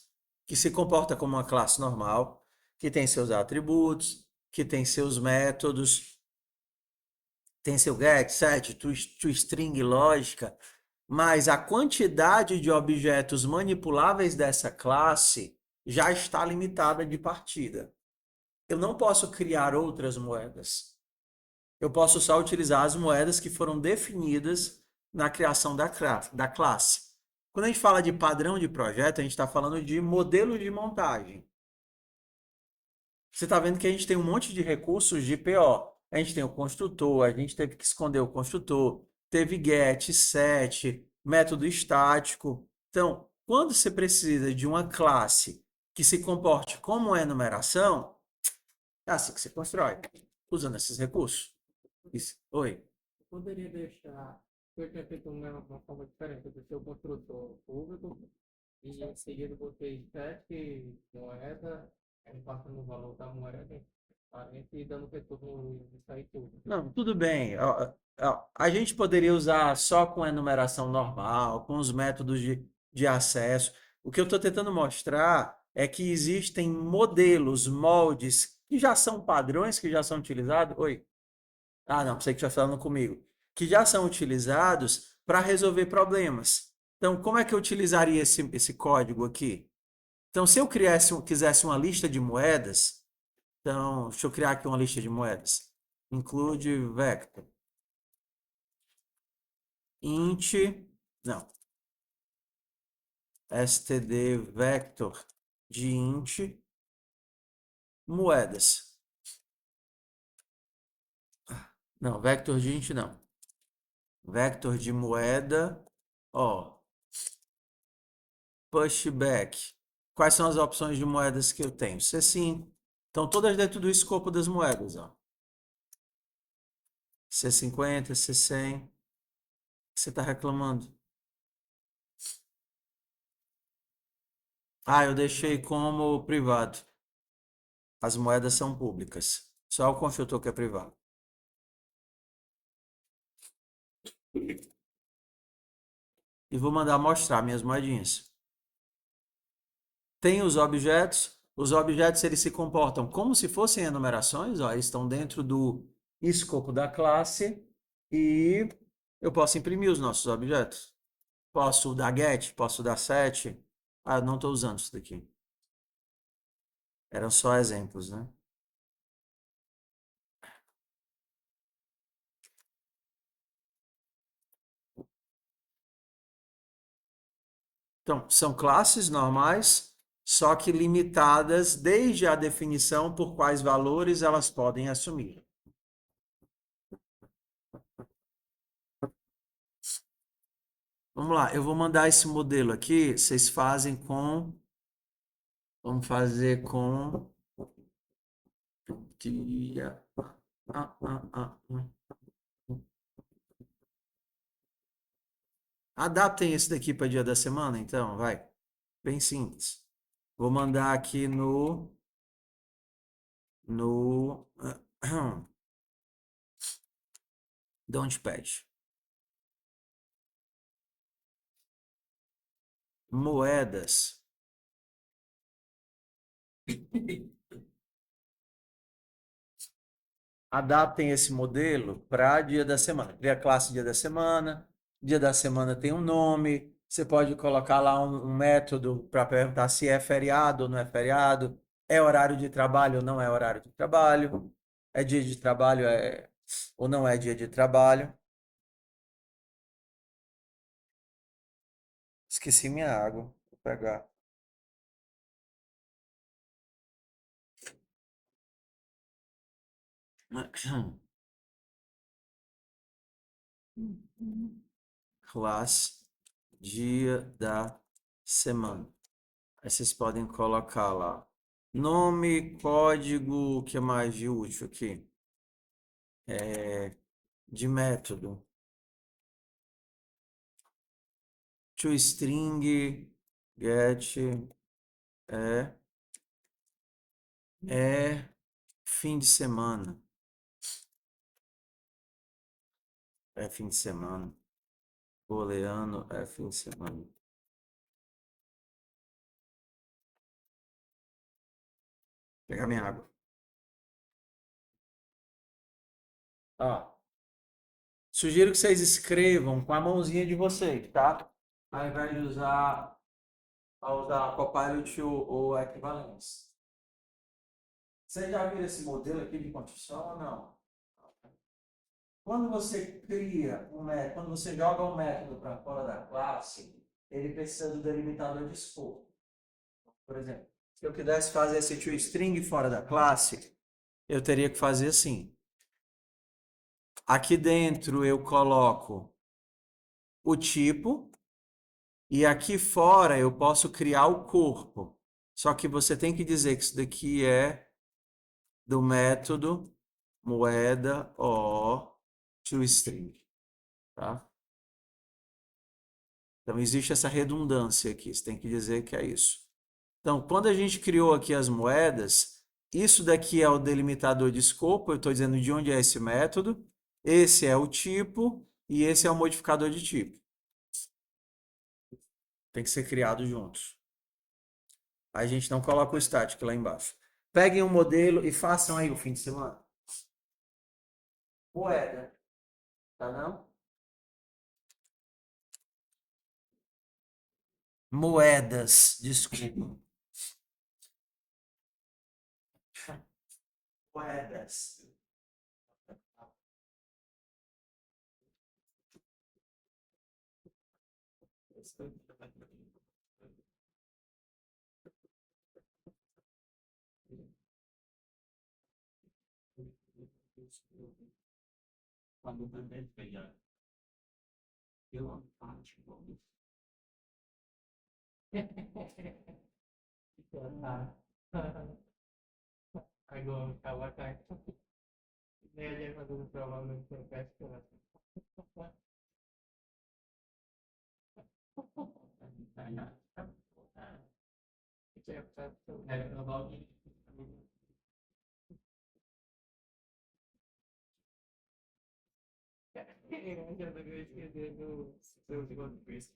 que se comporta como uma classe normal, que tem seus atributos, que tem seus métodos, tem seu get, set, toString, lógica, mas a quantidade de objetos manipuláveis dessa classe já está limitada de partida. Eu não posso criar outras moedas. Eu posso só utilizar as moedas que foram definidas na criação da classe. Quando a gente fala de padrão de projeto, a gente está falando de modelo de montagem. Você está vendo que a gente tem um monte de recursos de PO. A gente tem o construtor, a gente teve que esconder o construtor, teve get, set, método estático. Então, quando você precisa de uma classe que se comporte como enumeração, é assim que você constrói, usando esses recursos. Isso. Oi. Poderia deixar, eu tinha feito uma forma diferente, do seu construtor público e em seguida botei sete moedas, aí passando o valor da moeda, e dando retorno disso aí tudo. Não, tudo bem. A gente poderia usar só com enumeração normal, com os métodos de acesso. O que eu estou tentando mostrar é que existem modelos, moldes, que já são padrões, que já são utilizados. Oi. Ah, não, pensei que estivesse falando comigo. Que já são utilizados para resolver problemas. Então, como é que eu utilizaria esse código aqui? Então, se eu quisesse uma lista de moedas, então, deixa eu criar aqui uma lista de moedas. Include vector. Int, não, std vector de int moedas. Não, vector de int não. Vector de moeda, ó, pushback. Quais são as opções de moedas que eu tenho? C5. Estão todas dentro do escopo das moedas, ó. C50, C100. O que você está reclamando? Ah, eu deixei como privado. As moedas são públicas. Só o construtor que é privado. E vou mandar mostrar minhas moedinhas. Tem os objetos eles se comportam como se fossem enumerações, ó, estão dentro do escopo da classe e eu posso imprimir os nossos objetos. Posso dar get, posso dar set. Ah, não estou usando isso daqui. Eram só exemplos, né? Então, são classes normais, só que limitadas desde a definição por quais valores elas podem assumir. Vamos lá, eu vou mandar esse modelo aqui, vocês fazem com. Vamos fazer com. Dia. Ah, ah, ah, Adaptem esse daqui para dia da semana, então, vai. Bem simples. Vou mandar aqui no Launchpad. Moedas. Adaptem esse modelo para dia da semana. Cria a classe dia da semana. Dia da semana tem um nome. Você pode colocar lá um método para perguntar se é feriado ou não é feriado. É horário de trabalho ou não é horário de trabalho. É dia de trabalho ou não é dia de trabalho. Esqueci minha água. Vou pegar. Classe, dia da semana. Aí vocês podem colocar lá. Nome, código, o que mais de útil aqui? De método. ToString, get, é fim de semana. É fim de semana. Booleano é fim de semana. Vou pegar minha água. Ó, sugiro que vocês escrevam com a mãozinha de vocês, tá? Ao invés de usar a Copilot ou Equivalence. Você já viu esse modelo aqui de construção ou não? Quando você cria um método, quando você joga um método para fora da classe, ele precisa do delimitador de escopo. Por exemplo, se eu quisesse fazer esse toString fora da classe, eu teria que fazer assim. Aqui dentro eu coloco o tipo e aqui fora eu posso criar o corpo. Só que você tem que dizer que isso daqui é do método moeda o toString, tá? Então existe essa redundância aqui, você tem que dizer que é isso. Então, quando a gente criou aqui as moedas, isso daqui é o delimitador de escopo, eu estou dizendo de onde é esse método, esse é o tipo e esse é o modificador de tipo. Tem que ser criado juntos. Aí a gente não coloca o static lá embaixo. Peguem um modelo e façam aí o fim de semana. Moeda, tá não? Moedas, desculpa. Moedas. Agora estava cá. Nem a gente fazendo prova no professor. Eu já não esqueci do seu segundo quiz.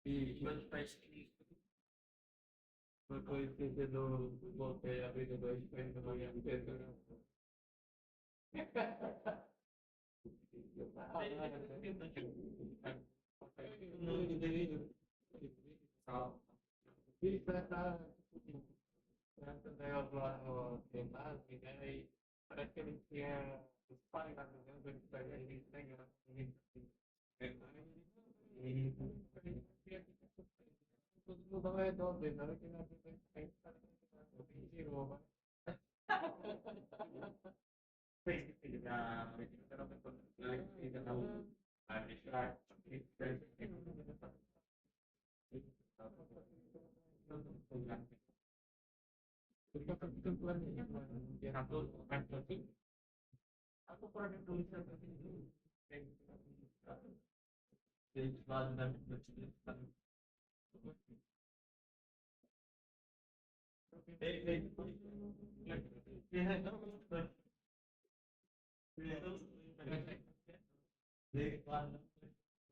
E hoje faz que foi esquecer do voltei a abrir do dois foi do manhã inteiro. Isso essa essa negócio lá no ginásio, né? E parece que ele tinha os pais lá dentro, ele pega ele pega e todo mundo ao redor dele, na hora que ele abriu a frente, ele girou, mas fez que ele já era uma coisa que ele não vai deixar. Aku pernah tulisan dari selalu dan bercerita.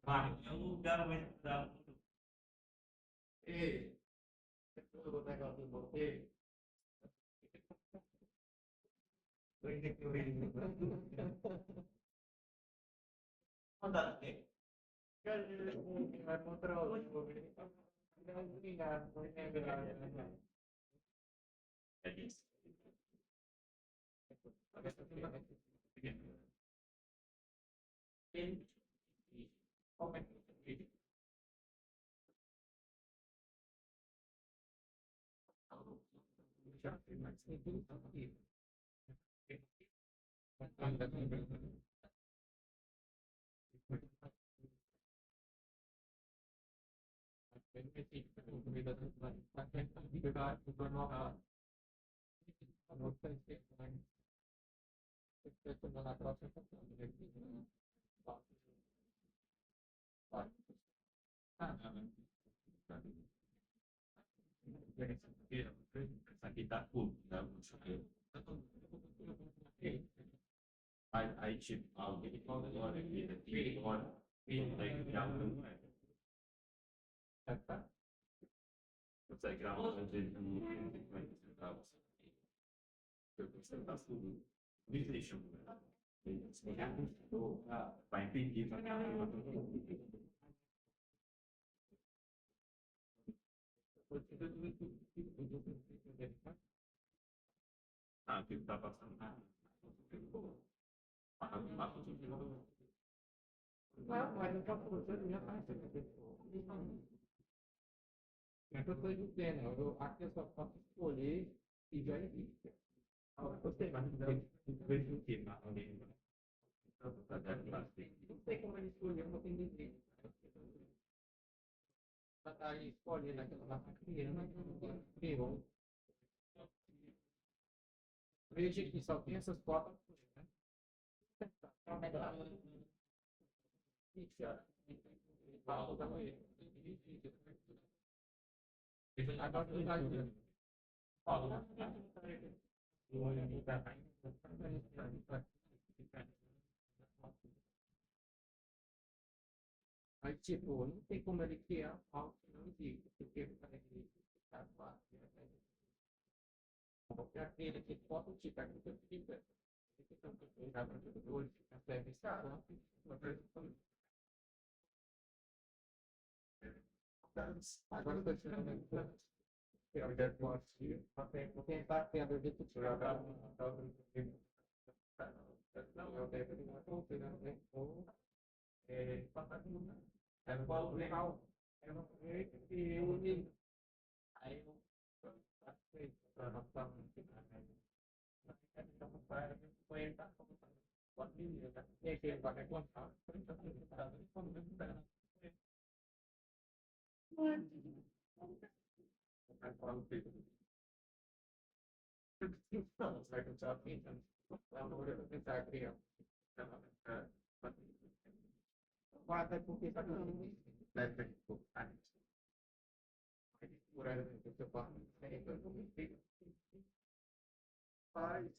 É um lugar mais da. E o negócio do bloqueio. Mandar o vai contra o é isso. Itu tapi anda Aí, tipo, alguém fala agora que agora consegue gravar às vezes tá tudo. Deixa vai impedir. Ah, o que tá passando? Não, mas eu estou procurando já faz tempo. É que eu estou dizendo, aqui eu só posso escolher e já existe. Você vai me dar Vejo o que na orelha. não sei como ele escolheu, não tem dizer. Ela está aí escolhendo aquela lá criança, criou. Veja que só tem essas quatro opções, né? Agora tu vai ver. Aí, tipo, não tem como ele criar algo que não existe, porque ele vai ficar lá. Porque aquele que pode tirar que eu tiver. Hoje, até viciado. Agora eu estou tirando eu já posso vou tentar ter a ver se tirar da eu devo uma confusão, né? Ou é qual legal é uma coisa que ele aí eu passei para nossa foi pode vir e aí ele vai contar não, vai continuar pensando. Agora eu vou tentar criar. Guarda porque está tudo deve por aí eu faço faz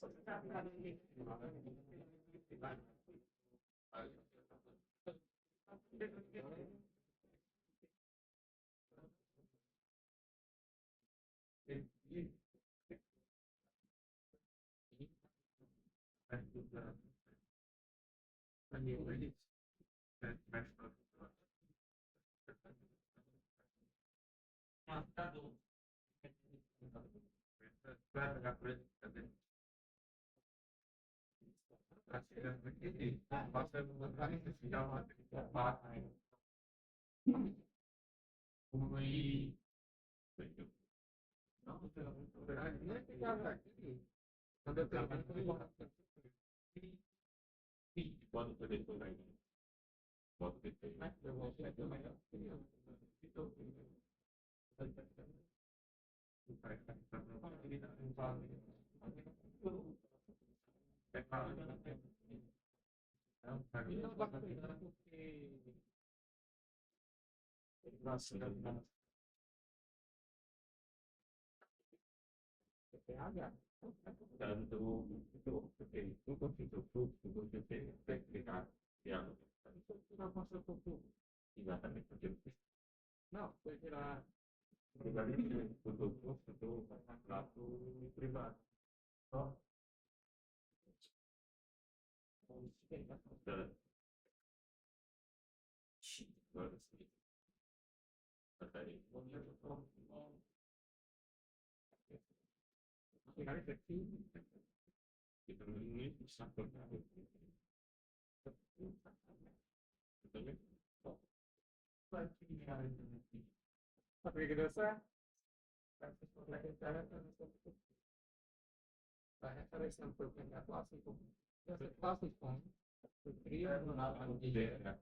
quando eu tenho Pode poder por aí. Pode ter. eu vou fazer uma não vai cuidar porque nossa, PH. Eu consigo fluxo, você tem que pegar Não passou por tudo. exatamente porque eu Não, foi virar do contrato privado. Só da agora sim. Peraí. virar isso aqui. E também não está acordado. Também. Sabe o que deu certo? Vai referenciando por primeira classe, então, essa classe como eu cria na digera,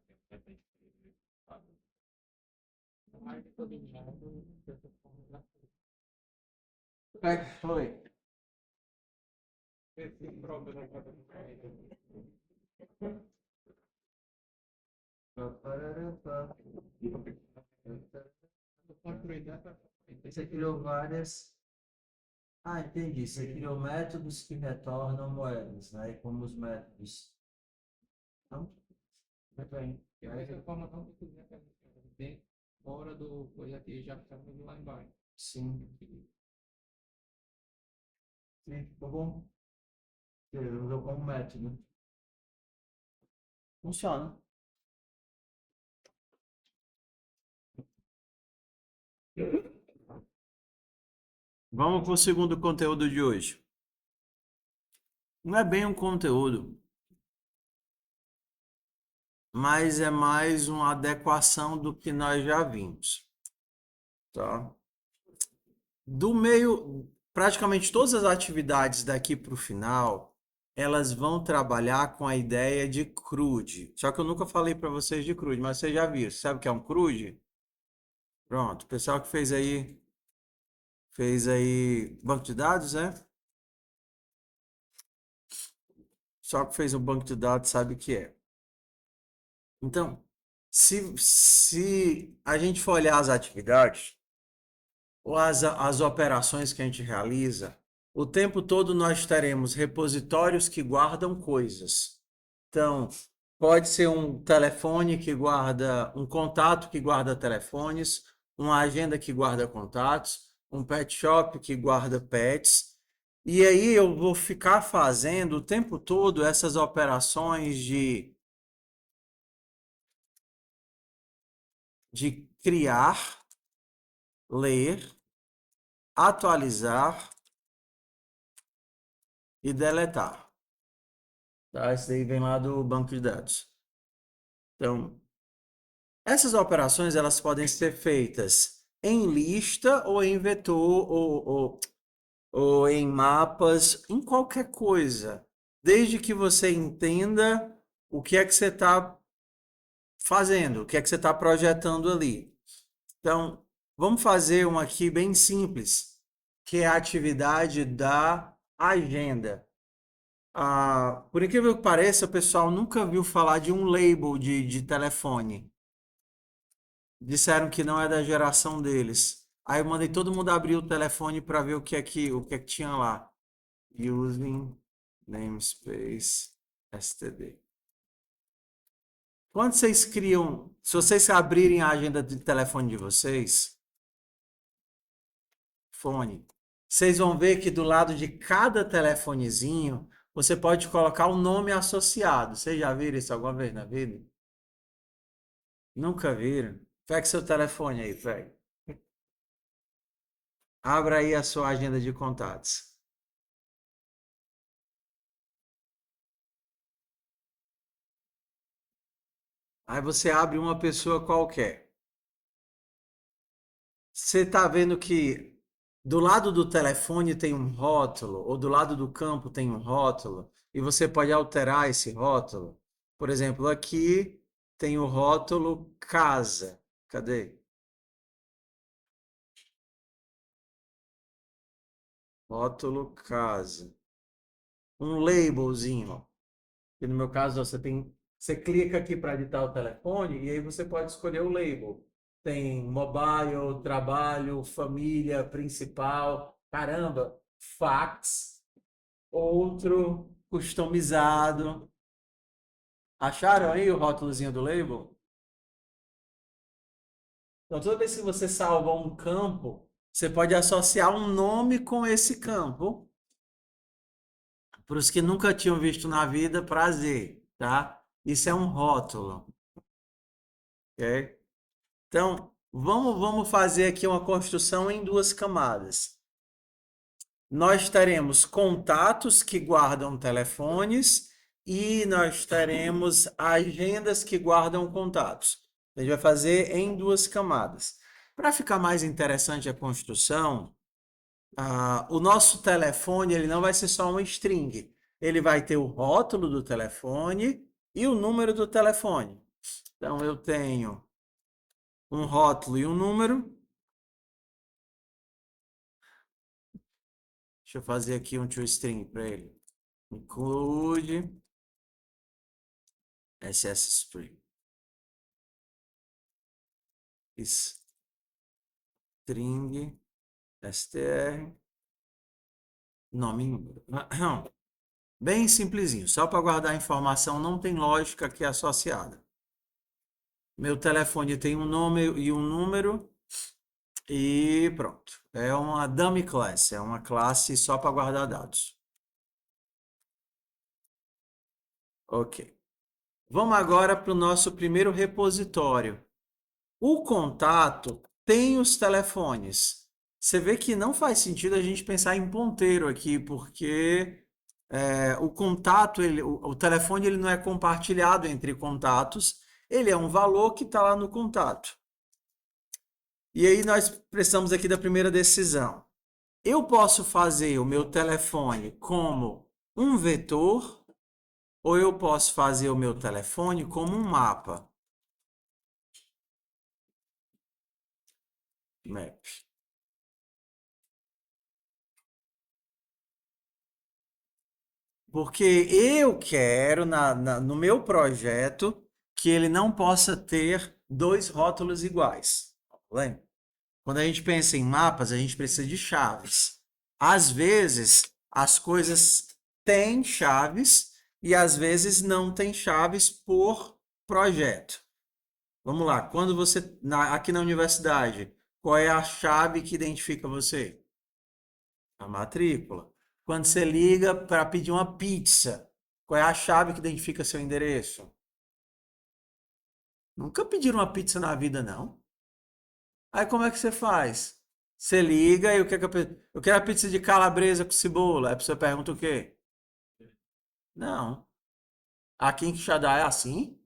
mais de todo mundo, dessa forma, Como é que foi? esse problema construir dessa Você criou várias. Ah, entendi. Você criou métodos que retornam moedas, né? E como os métodos. Então, bem, porque dessa forma não precisa dentro, fora do coisa que já está lá embaixo. sim. Sim, ficou bom. Você usou como método. Funciona. Vamos para o segundo conteúdo de hoje. Não é bem um conteúdo, mas é mais uma adequação do que nós já vimos, tá? Do meio, praticamente todas as atividades daqui para o final, elas vão trabalhar com a ideia de CRUD. Só que eu nunca falei para vocês de CRUD, mas vocês já viram. Sabe o que é um CRUD? Pronto, o pessoal que fez aí banco de dados, né? Só que fez um banco de dados sabe o que é. Então, se a gente for olhar as atividades ou as operações que a gente realiza, o tempo todo nós teremos repositórios que guardam coisas. Então, pode ser um telefone que guarda, um contato que guarda telefones, uma agenda que guarda contatos, um pet shop que guarda pets. E aí eu vou ficar fazendo o tempo todo essas operações de criar, ler, atualizar e deletar. Tá? Isso daí vem lá do banco de dados. Então, essas operações elas podem ser feitas em lista ou em vetor ou em mapas, em qualquer coisa, desde que você entenda o que é que você está fazendo, o que é que você está projetando ali. Então, vamos fazer um aqui bem simples, que é a atividade da agenda. Por incrível que pareça, o pessoal nunca viu falar de um label de telefone. Disseram que não é da geração deles. Aí eu mandei todo mundo abrir o telefone para ver o que é que tinha lá. Using namespace std. Quando vocês criam, se vocês abrirem a agenda de telefone de vocês, vocês vão ver que do lado de cada telefonezinho, você pode colocar um nome associado. Vocês já viram isso alguma vez na vida? Nunca viram? Pega seu telefone aí, pega. Abra aí a sua agenda de contatos. Aí você abre uma pessoa qualquer. Você está vendo que do lado do telefone tem um rótulo, ou do lado do campo tem um rótulo, e você pode alterar esse rótulo. Por exemplo, aqui tem o rótulo casa. Cadê? Rótulo casa. Um labelzinho. Que no meu caso você clica aqui para editar o telefone e aí você pode escolher o label. Tem mobile, trabalho, família, principal, caramba, fax, outro customizado. Acharam aí o rótulozinho do label? Então, toda vez que você salva um campo, você pode associar um nome com esse campo. Para os que nunca tinham visto na vida, prazer, tá? Isso é um rótulo, ok? Então, vamos fazer aqui uma construção em duas camadas. Nós teremos contatos que guardam telefones e nós teremos agendas que guardam contatos. A gente vai fazer em duas camadas. Para ficar mais interessante a construção, o nosso telefone ele não vai ser só uma string. Ele vai ter o rótulo do telefone e o número do telefone. Então, eu tenho um rótulo e um número. Deixa eu fazer aqui um toString para ele. Include SSString. String str nome e número. Bem simplesinho, só para guardar a informação, não tem lógica aqui associada. Meu telefone tem um nome e um número e pronto. É uma dummy class, é uma classe só para guardar dados. Ok. Vamos agora para o nosso primeiro repositório. O contato tem os telefones. Você vê que não faz sentido a gente pensar em ponteiro aqui, porque o contato, o telefone ele não é compartilhado entre contatos, ele é um valor que está lá no contato. E aí nós precisamos aqui da primeira decisão. Eu posso fazer o meu telefone como um vetor ou eu posso fazer o meu telefone como um mapa. Map. Porque eu quero, no meu projeto, que ele não possa ter dois rótulos iguais. Lembra? Quando a gente pensa em mapas, a gente precisa de chaves. Às vezes, as coisas têm chaves e às vezes não têm chaves por projeto. Vamos lá, quando você, aqui na universidade, qual é a chave que identifica você? A matrícula. Quando você liga para pedir uma pizza, qual é a chave que identifica seu endereço? Nunca pediram uma pizza na vida, não? Aí como é que você faz? Você liga e o que é que eu quero a pizza de calabresa com cebola. Aí a pessoa pergunta o quê? Não. Aqui em Quixadá é assim?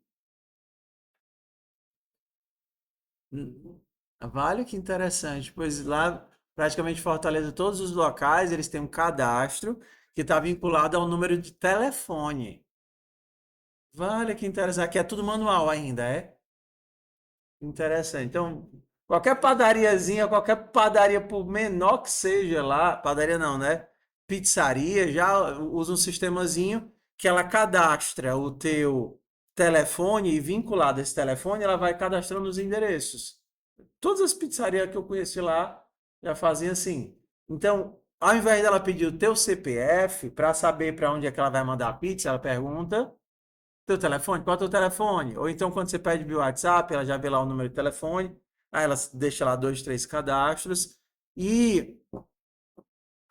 Vale, que interessante. Pois lá, praticamente Fortaleza, todos os locais, eles têm um cadastro que está vinculado ao número de telefone. Vale, que interessante. Aqui é tudo manual ainda, é? Interessante. Então, qualquer padariazinha, qualquer padaria, por menor que seja lá, padaria não, né? Pizzaria, já usa um sistemazinho que ela cadastra o teu telefone e vinculado a esse telefone, ela vai cadastrando os endereços. Todas as pizzarias que eu conheci lá já faziam assim. Então, ao invés dela pedir o teu CPF para saber para onde é que ela vai mandar a pizza, ela pergunta teu telefone, qual é o teu telefone? Ou então, quando você pede via WhatsApp, ela já vê lá o número de telefone, aí ela deixa lá 2, 3 cadastros. E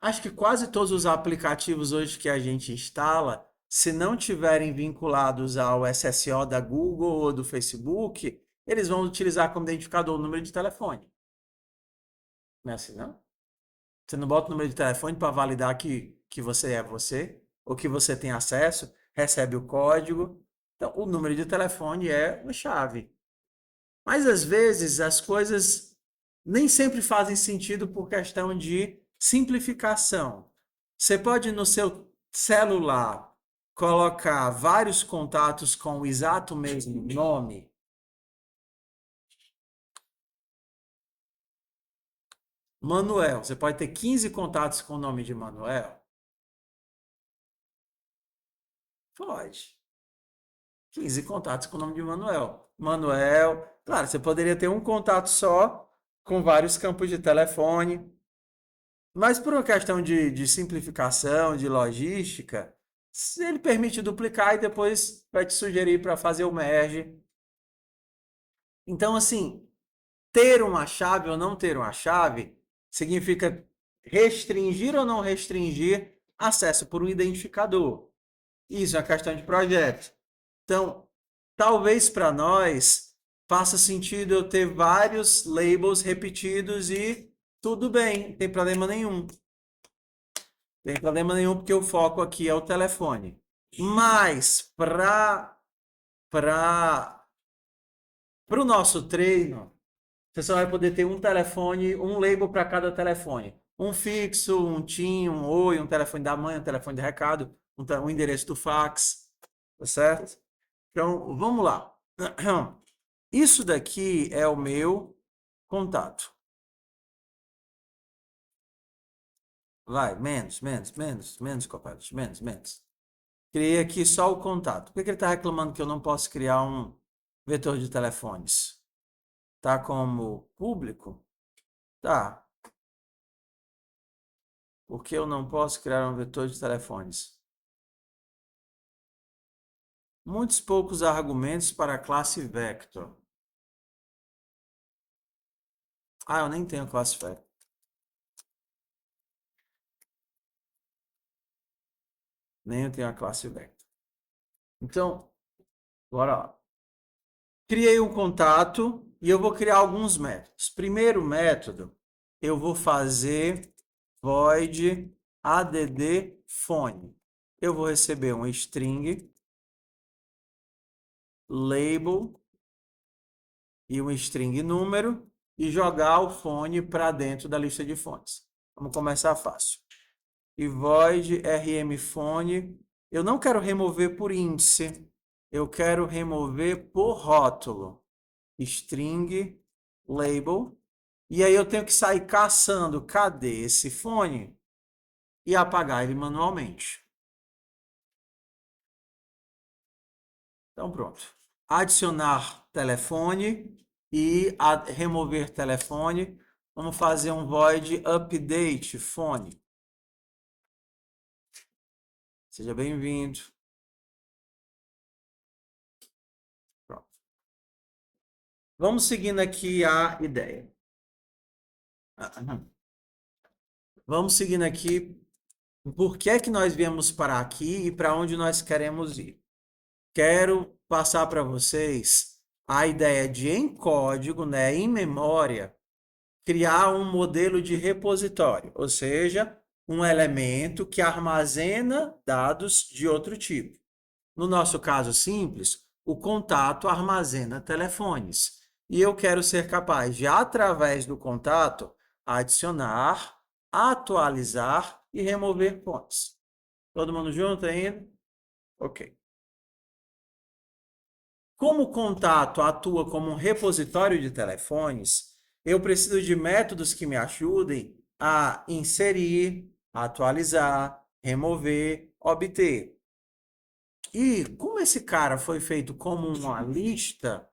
acho que quase todos os aplicativos hoje que a gente instala, se não tiverem vinculados ao SSO da Google ou do Facebook, eles vão utilizar como identificador o número de telefone. Não é assim, não? Você não bota o número de telefone para validar que você é você, ou que você tem acesso, recebe o código. Então, o número de telefone é uma chave. Mas às vezes as coisas nem sempre fazem sentido por questão de simplificação. Você pode no seu celular colocar vários contatos com o exato mesmo nome. Manuel, você pode ter 15 contatos com o nome de Manuel? Pode. 15 contatos com o nome de Manuel. Manuel, claro, você poderia ter um contato só com vários campos de telefone, mas por uma questão de simplificação, de logística, ele permite duplicar e depois vai te sugerir para fazer o merge. Então, assim, ter uma chave ou não ter uma chave significa restringir ou não restringir acesso por um identificador. Isso é uma questão de projeto. Então, talvez para nós faça sentido eu ter vários labels repetidos e tudo bem, não tem problema nenhum. Não tem problema nenhum porque o foco aqui é o telefone. Mas para o nosso treino, você só vai poder ter um telefone, um label para cada telefone. Um fixo, um TIM, um Oi, um telefone da mãe, um telefone de recado, um endereço do fax, tá certo? Então, vamos lá. Isso daqui é o meu contato. Vai, menos, Copilot, menos. Criei aqui só o contato. Por que ele está reclamando que eu não posso criar um vetor de telefones? Tá como público? Tá. Por que eu não posso criar um vetor de telefones? Muitos poucos argumentos para a classe vector. Ah, eu nem tenho classe vector. Nem eu tenho a classe vector. Então, bora lá. Criei um contato e eu vou criar alguns métodos. Primeiro método, eu vou fazer void add phone. Eu vou receber um string label e um string número e jogar o fone para dentro da lista de fones. Vamos começar fácil. E void rmphone. Eu não quero remover por índice, eu quero remover por rótulo. String label. E aí eu tenho que sair caçando cadê esse fone e apagar ele manualmente. Então pronto. Adicionar telefone e remover telefone. Vamos fazer um void update fone. Seja bem-vindo. Pronto. Vamos seguindo aqui a ideia. Vamos seguindo aqui. Por que é que nós viemos parar aqui e para onde nós queremos ir? Quero passar para vocês a ideia de, em código, né, em memória, criar um modelo de repositório, ou seja, um elemento que armazena dados de outro tipo. No nosso caso simples, o contato armazena telefones. E eu quero ser capaz de, através do contato, adicionar, atualizar e remover pontos. Todo mundo junto ainda? Ok. Como o contato atua como um repositório de telefones, eu preciso de métodos que me ajudem a inserir, atualizar, remover, obter. E como esse cara foi feito como uma lista,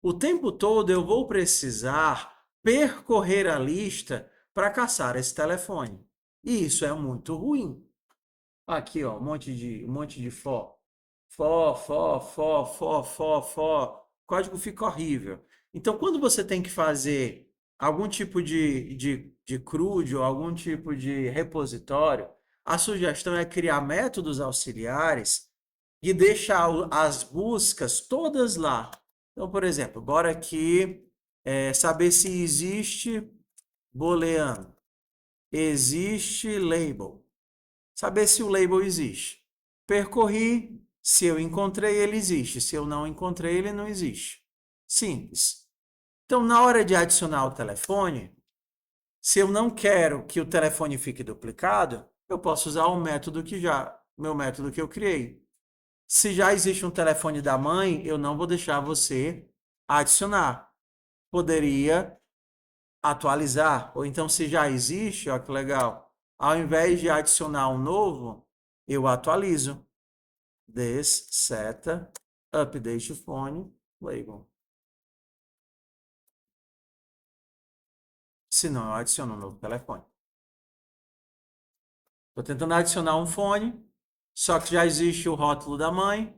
o tempo todo eu vou precisar percorrer a lista para caçar esse telefone. E isso é muito ruim. Aqui, ó, um monte de for. For. O código fica horrível. Então, quando você tem que fazer algum tipo de CRUD ou algum tipo de repositório, a sugestão é criar métodos auxiliares e deixar as buscas todas lá. Então, por exemplo, bora aqui saber se existe booleano, existe label. Saber se o label existe. Percorri, se eu encontrei, ele existe. Se eu não encontrei, ele não existe. Simples. Então, na hora de adicionar o telefone, se eu não quero que o telefone fique duplicado, eu posso usar meu método que eu criei. Se já existe um telefone da mãe, eu não vou deixar você adicionar. Poderia atualizar, ou então se já existe, ó que legal, ao invés de adicionar um novo, eu atualizo. This seta update phone label. Se não, eu adiciono um novo telefone. Estou tentando adicionar um fone, só que já existe o rótulo da mãe.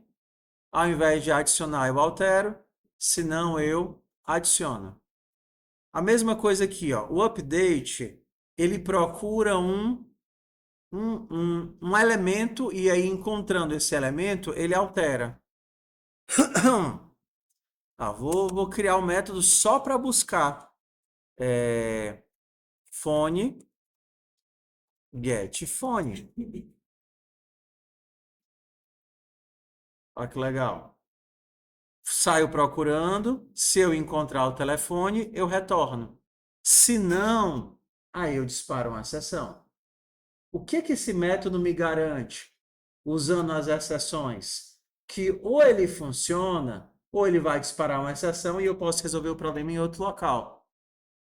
Ao invés de adicionar, eu altero. Se não, eu adiciono. A mesma coisa aqui, ó. O update, ele procura um elemento e aí, encontrando esse elemento, ele altera. Vou criar um método só para buscar fone, get fone. Olha que legal. Saio procurando, se eu encontrar o telefone, eu retorno. Se não, Aí eu disparo uma exceção. O que que esse método me garante? Usando as exceções, que ou ele funciona, ou ele vai disparar uma exceção e eu posso resolver o problema em outro local.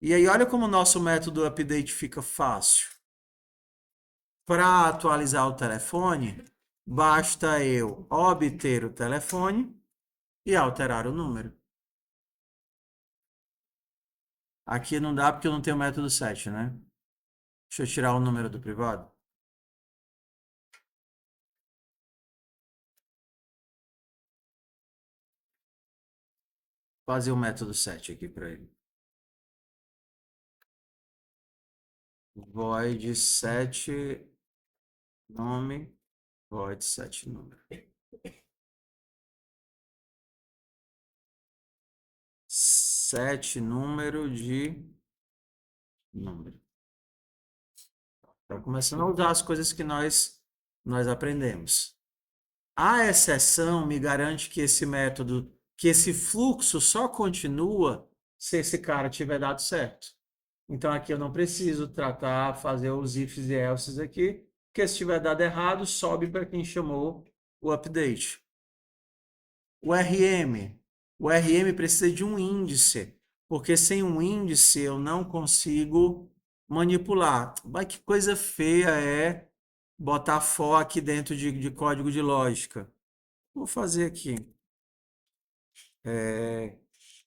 E aí, olha como o nosso método update fica fácil. Para atualizar o telefone, basta eu obter o telefone e alterar o número. Aqui não dá porque eu não tenho o método set, né? Deixa eu tirar o número do privado. Fazer o método set aqui para ele. Void set nome, void set número. Set número de número. Então, começando a usar as coisas que nós aprendemos. A exceção me garante que esse método, que esse fluxo só continua se esse cara tiver dado certo. Então aqui eu não preciso tratar, fazer os ifs e elses aqui, porque se tiver dado errado, sobe para quem chamou o update. O RM. O RM precisa de um índice, porque sem um índice eu não consigo manipular. Mas que coisa feia é botar for aqui dentro de código de lógica. Vou fazer aqui.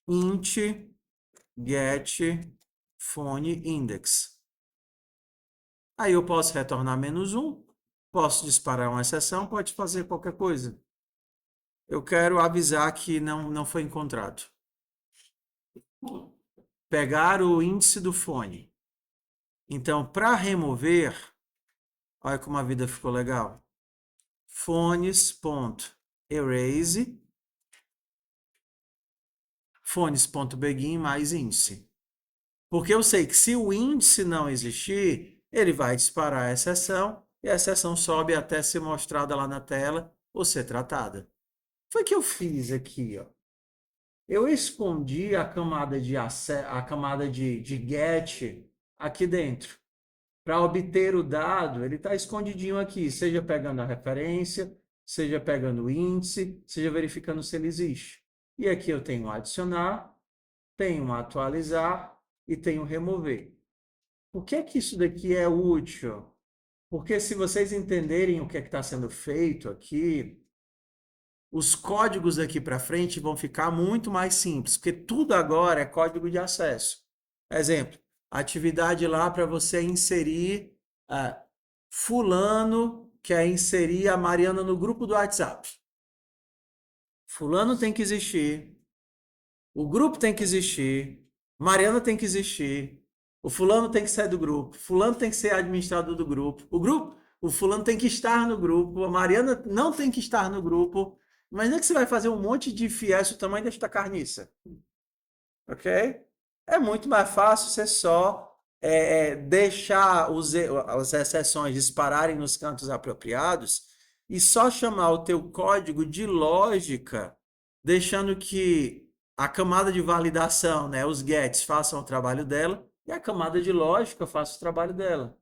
Int get phone index. Aí eu posso retornar -1, posso disparar uma exceção, pode fazer qualquer coisa. Eu quero avisar que não foi encontrado. Pegar o índice do fone. Então, para remover, olha como a vida ficou legal. Fones.erase fones.begin mais índice. Porque eu sei que se o índice não existir, ele vai disparar a exceção e a exceção sobe até ser mostrada lá na tela ou ser tratada. Foi o que eu fiz aqui, ó. Eu escondi a camada de get aqui dentro. Para obter o dado, ele está escondidinho aqui, seja pegando a referência, seja pegando o índice, seja verificando se ele existe. E aqui eu tenho adicionar, tenho atualizar e tenho remover. Por que que isso daqui é útil? Porque se vocês entenderem o que é que está sendo feito aqui, os códigos daqui para frente vão ficar muito mais simples, porque tudo agora é código de acesso. Exemplo, atividade lá para você inserir fulano quer inserir a Mariana no grupo do WhatsApp. Fulano tem que existir, o grupo tem que existir, Mariana tem que existir, o fulano tem que sair do grupo, fulano tem que ser administrador do grupo, o fulano tem que estar no grupo, a Mariana não tem que estar no grupo. Imagina que você vai fazer um monte de fiéis do tamanho desta carniça. Ok? É muito mais fácil você só deixar as exceções dispararem nos cantos apropriados e só chamar o teu código de lógica, deixando que a camada de validação, né, os gets, façam o trabalho dela e a camada de lógica faça o trabalho dela.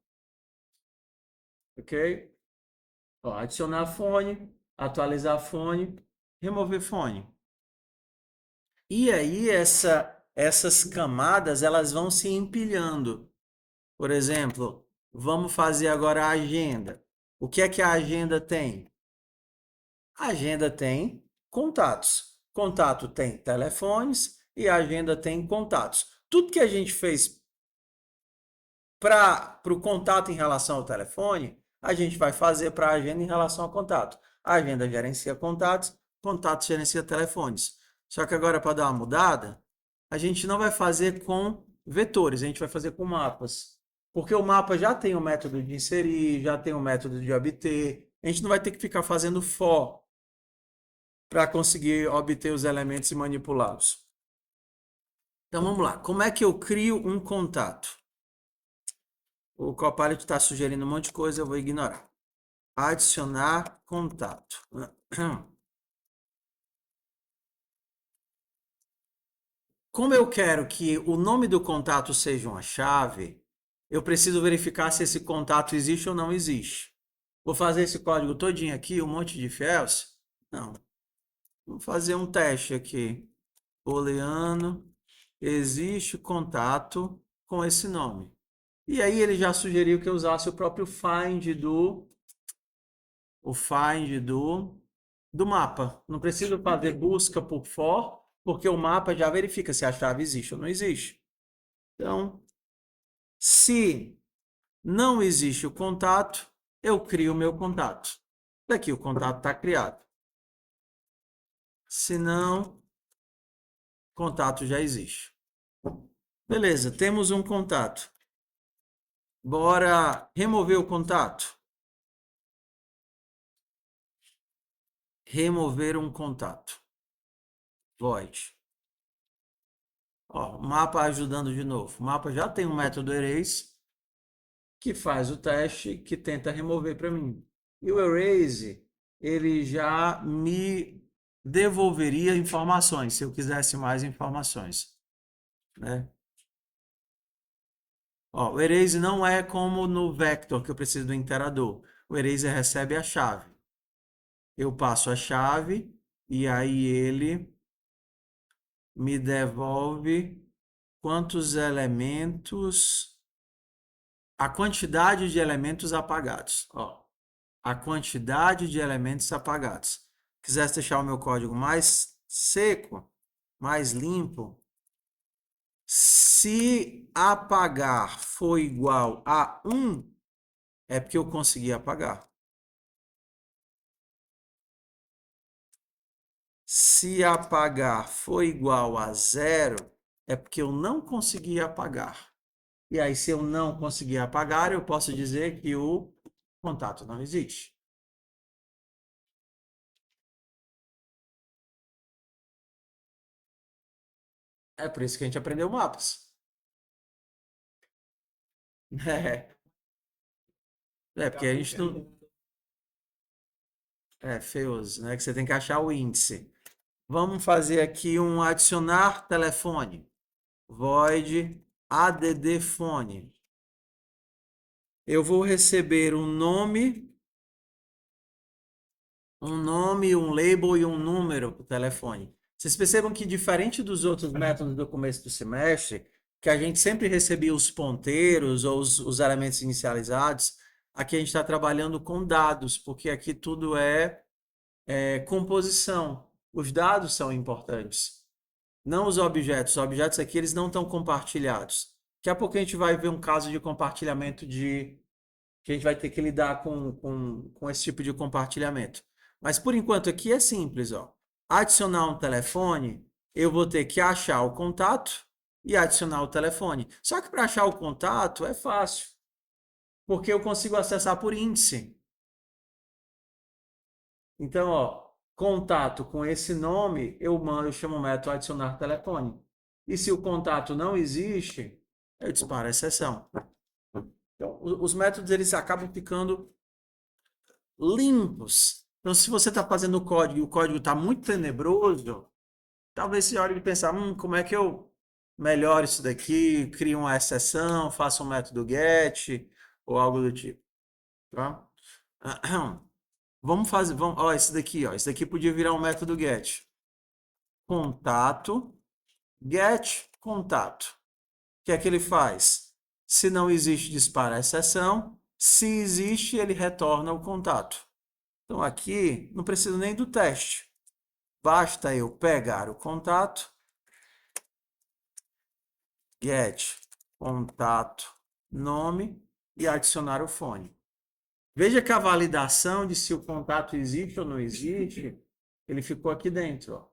Ok? Ó, adicionar fone, atualizar fone, remover fone. E aí essas camadas elas vão se empilhando. Por exemplo, vamos fazer agora a agenda. O que é que a agenda tem? A agenda tem contatos. Contato tem telefones e a agenda tem contatos. Tudo que a gente fez para o contato em relação ao telefone, a gente vai fazer para a agenda em relação ao contato. A agenda gerencia contatos, contatos gerencia telefones. Só que agora, para dar uma mudada, a gente não vai fazer com vetores, a gente vai fazer com mapas. Porque o mapa já tem o método de inserir, já tem o método de obter. A gente não vai ter que ficar fazendo for para conseguir obter os elementos e manipulá-los. Então vamos lá. Como é que eu crio um contato? O Copilot está sugerindo um monte de coisa, eu vou ignorar. Adicionar contato. Como eu quero que o nome do contato seja uma chave, eu preciso verificar se esse contato existe ou não existe. Vou fazer esse código todinho aqui, um monte de else? Não. Vamos fazer um teste aqui. Booleano, existe contato com esse nome. E aí ele já sugeriu que eu usasse o próprio find do mapa. Não preciso fazer busca por for, porque o mapa já verifica se a chave existe ou não existe. Então, se não existe o contato, eu crio o meu contato. Daqui o contato está criado. Se não, o contato já existe. Beleza, temos um contato. Bora remover o contato. Remover um contato. Void. Ó, o mapa ajudando de novo. O mapa já tem um método erase que faz o teste, que tenta remover para mim. E o erase, ele já me devolveria informações, se eu quisesse mais informações, né? Ó, o erase não é como no vector, que eu preciso do interador. O erase recebe a chave. Eu passo a chave e aí ele me devolve quantos elementos, a quantidade de elementos apagados. Ó, a quantidade de elementos apagados. Quisesse deixar o meu código mais seco, mais limpo, se apagar for igual a 1, é porque eu consegui apagar. Se apagar for igual a 0, é porque eu não consegui apagar. E aí, se eu não conseguir apagar, eu posso dizer que o contato não existe. É por isso que a gente aprendeu mapas. É porque a gente não. É feioso, né? Que você tem que achar o índice. Vamos fazer aqui um adicionar telefone. Void add phone. Eu vou receber um nome, um label e um número para o telefone. Vocês percebam que, diferente dos outros métodos do começo do semestre, que a gente sempre recebia os ponteiros ou os elementos inicializados, aqui a gente está trabalhando com dados, porque aqui tudo é composição. Os dados são importantes, não os objetos. Os objetos aqui eles não estão compartilhados. Daqui a pouco a gente vai ver um caso de compartilhamento que a gente vai ter que lidar com esse tipo de compartilhamento. Mas por enquanto aqui é simples, ó. Adicionar um telefone, eu vou ter que achar o contato e adicionar o telefone. Só que para achar o contato é fácil, porque eu consigo acessar por índice. Então, ó, contato com esse nome, eu chamo o método adicionar telefone. E se o contato não existe, eu disparo a exceção. Então, os métodos eles acabam ficando limpos. Então, se você está fazendo o código e o código está muito tenebroso, talvez você olhe e pensar, como é que eu melhoro isso daqui, crio uma exceção, faço um método get ou algo do tipo. Tá? Vamos fazer, ó, esse daqui, ó, esse daqui podia virar um método get. Contato, get contato. O que é que ele faz? Se não existe, dispara a exceção. Se existe, ele retorna o contato. Então aqui não preciso nem do teste. Basta eu pegar o contato, get contato nome e adicionar o fone. Veja que a validação de se o contato existe ou não existe, ele ficou aqui dentro. Ó.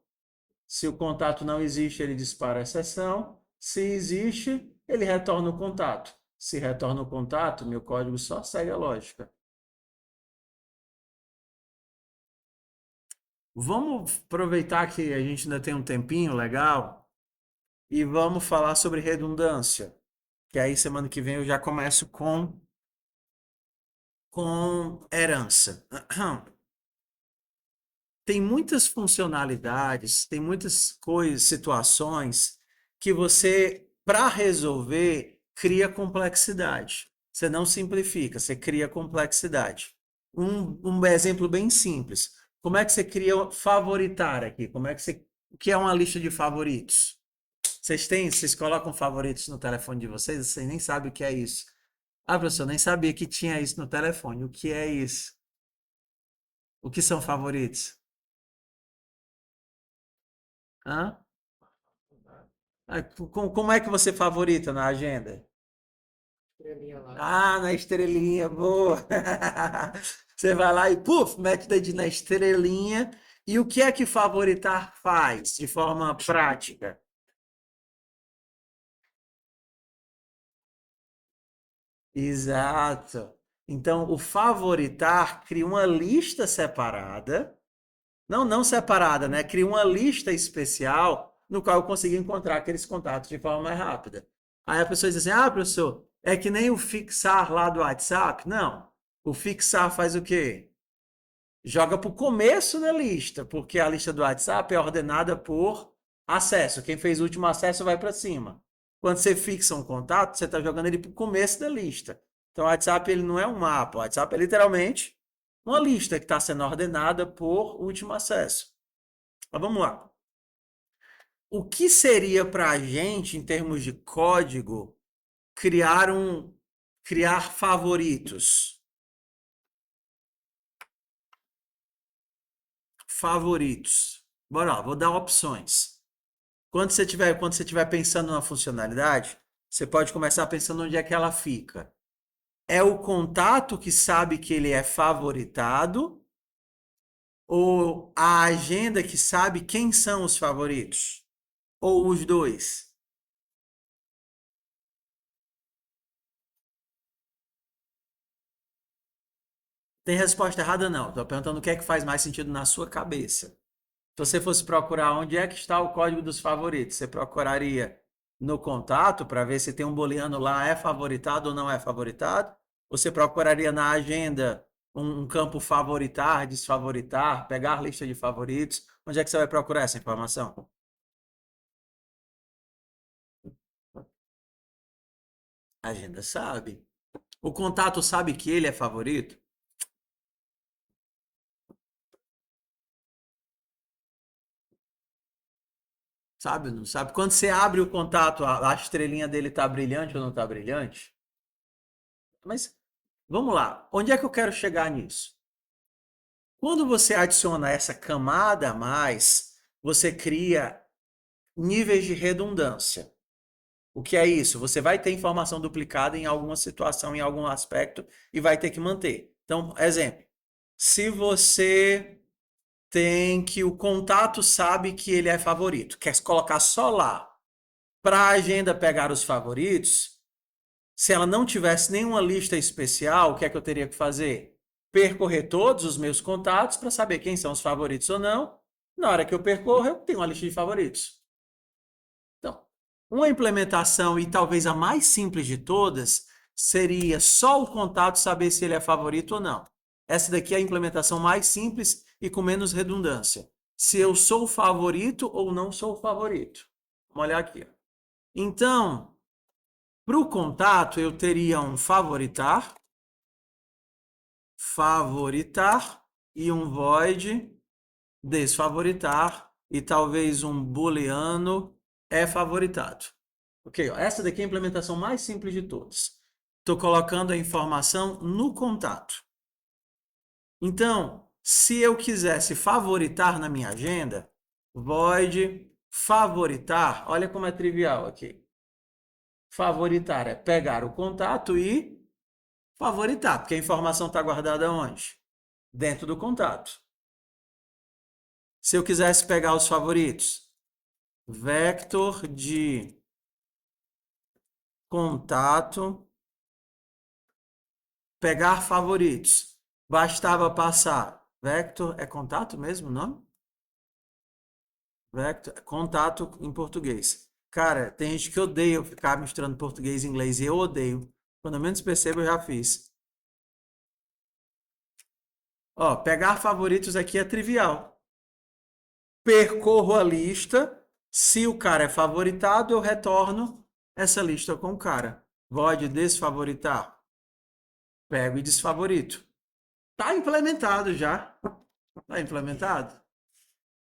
Se o contato não existe, ele dispara a exceção. Se existe, ele retorna o contato. Se retorna o contato, meu código só segue a lógica. Vamos aproveitar que a gente ainda tem um tempinho legal e vamos falar sobre redundância. Que aí semana que vem eu já começo com herança. Tem muitas funcionalidades, tem muitas coisas, situações que você, para resolver, cria complexidade. Você não simplifica, você cria complexidade. Um exemplo bem simples. Como é que você cria favoritar aqui? O que é uma lista de favoritos? Vocês colocam favoritos no telefone de vocês nem sabem o que é isso. Ah, professor, nem sabia que tinha isso no telefone. O que é isso? O que são favoritos? Hã? Como é que você favorita na agenda? Estrelinha lá. Ah, na estrelinha, boa. Você vai lá e, puf, mete o dedinho na estrelinha. E o que é que favoritar faz de forma prática? Exato. Então, o favoritar cria uma lista separada. Não separada, né? Cria uma lista especial no qual eu consigo encontrar aqueles contatos de forma mais rápida. Aí a pessoa diz assim: ah, professor, é que nem o fixar lá do WhatsApp. Não. O fixar faz o quê? Joga para o começo da lista, porque a lista do WhatsApp é ordenada por acesso. Quem fez o último acesso vai para cima. Quando você fixa um contato, você está jogando ele para o começo da lista. Então o WhatsApp ele não é um mapa, o WhatsApp é literalmente uma lista que está sendo ordenada por último acesso. Mas vamos lá. O que seria para a gente, em termos de código, criar favoritos? Favoritos. Bora lá, vou dar opções. Quando você estiver pensando na funcionalidade, você pode começar pensando onde é que ela fica. É o contato que sabe que ele é favoritado ou a agenda que sabe quem são os favoritos? Ou os dois? Tem resposta errada não. Estou perguntando o que é que faz mais sentido na sua cabeça. Se você fosse procurar onde é que está o código dos favoritos, você procuraria no contato para ver se tem um booleano lá, é favoritado ou não é favoritado? Ou você procuraria na agenda um campo favoritar, desfavoritar, pegar lista de favoritos? Onde é que você vai procurar essa informação? A agenda sabe. O contato sabe que ele é favorito? Sabe ou não sabe? Quando você abre o contato, a estrelinha dele está brilhante ou não está brilhante? Mas vamos lá. Onde é que eu quero chegar nisso? Quando você adiciona essa camada a mais, você cria níveis de redundância. O que é isso? Você vai ter informação duplicada em alguma situação, em algum aspecto, e vai ter que manter. Então, exemplo, se você tem que o contato sabe que ele é favorito, quer colocar só lá para a agenda pegar os favoritos, se ela não tivesse nenhuma lista especial, o que é que eu teria que fazer? Percorrer todos os meus contatos para saber quem são os favoritos ou não. Na hora que eu percorro, eu tenho uma lista de favoritos. Então, uma implementação, e talvez a mais simples de todas, seria só o contato saber se ele é favorito ou não. Essa daqui é a implementação mais simples e com menos redundância. Se eu sou favorito ou não sou favorito. Vamos olhar aqui. Então, para o contato, eu teria um favoritar e um void desfavoritar e talvez um booleano é favoritado. Ok, ó, essa daqui é a implementação mais simples de todas. Estou colocando a informação no contato. Então, se eu quisesse favoritar na minha agenda, void favoritar, olha como é trivial aqui. Favoritar é pegar o contato e favoritar, porque a informação está guardada onde? Dentro do contato. Se eu quisesse pegar os favoritos, vector de contato, pegar favoritos, bastava passar. Vector é contato mesmo, não? Vector, contato em português. Cara, tem gente que odeia ficar misturando português e inglês, e eu odeio. Quando eu menos percebo, eu já fiz. Ó, pegar favoritos aqui é trivial. Percorro a lista. Se o cara é favoritado, eu retorno essa lista com o cara. Pode desfavoritar. Pego e desfavorito. Está implementado já. Está implementado.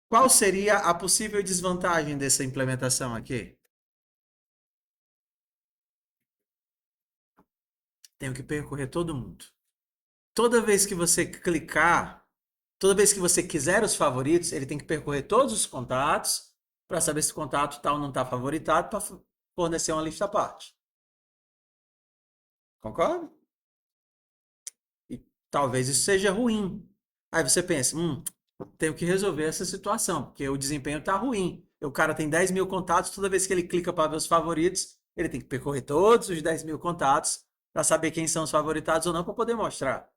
Qual seria a possível desvantagem dessa implementação aqui? Tenho que percorrer todo mundo. Toda vez que você clicar, toda vez que você quiser os favoritos, ele tem que percorrer todos os contatos para saber se o contato está ou não está favoritado para fornecer uma lista à parte. Concorda? E talvez isso seja ruim. Aí você pensa, tenho que resolver essa situação, porque o desempenho está ruim. O cara tem 10 mil contatos, toda vez que ele clica para ver os favoritos, ele tem que percorrer todos os 10 mil contatos para saber quem são os favoritados ou não, para poder mostrar.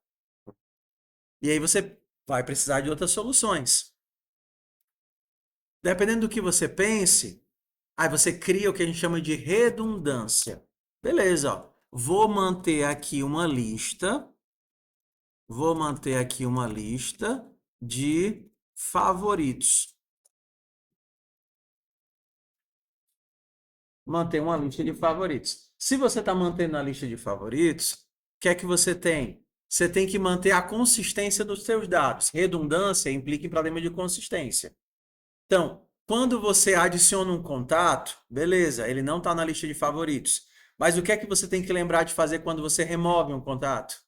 E aí você vai precisar de outras soluções. Dependendo do que você pense, aí você cria o que a gente chama de redundância. Beleza, ó. Vou manter aqui uma lista. Vou manter aqui uma lista de favoritos. Manter uma lista de favoritos. Se você está mantendo a lista de favoritos, o que é que você tem? Você tem que manter a consistência dos seus dados. Redundância implica em problema de consistência. Então, quando você adiciona um contato, beleza, ele não está na lista de favoritos. Mas o que é que você tem que lembrar de fazer quando você remove um contato?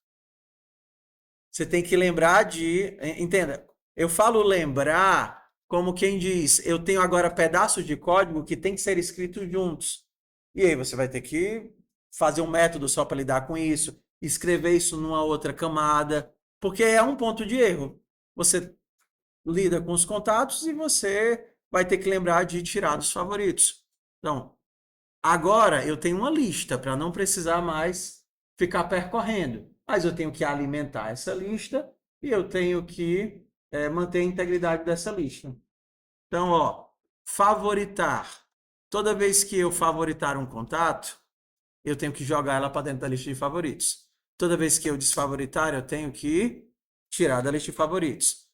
Você tem que lembrar de. Entenda, eu falo lembrar como quem diz, eu tenho agora pedaços de código que tem que ser escritos juntos. E aí você vai ter que fazer um método só para lidar com isso, escrever isso numa outra camada, porque é um ponto de erro. Você lida com os contatos e você vai ter que lembrar de tirar dos favoritos. Então, agora eu tenho uma lista para não precisar mais ficar percorrendo, mas eu tenho que alimentar essa lista e eu tenho que manter a integridade dessa lista. Então, ó, favoritar. Toda vez que eu favoritar um contato, eu tenho que jogar ela para dentro da lista de favoritos. Toda vez que eu desfavoritar, eu tenho que tirar da lista de favoritos.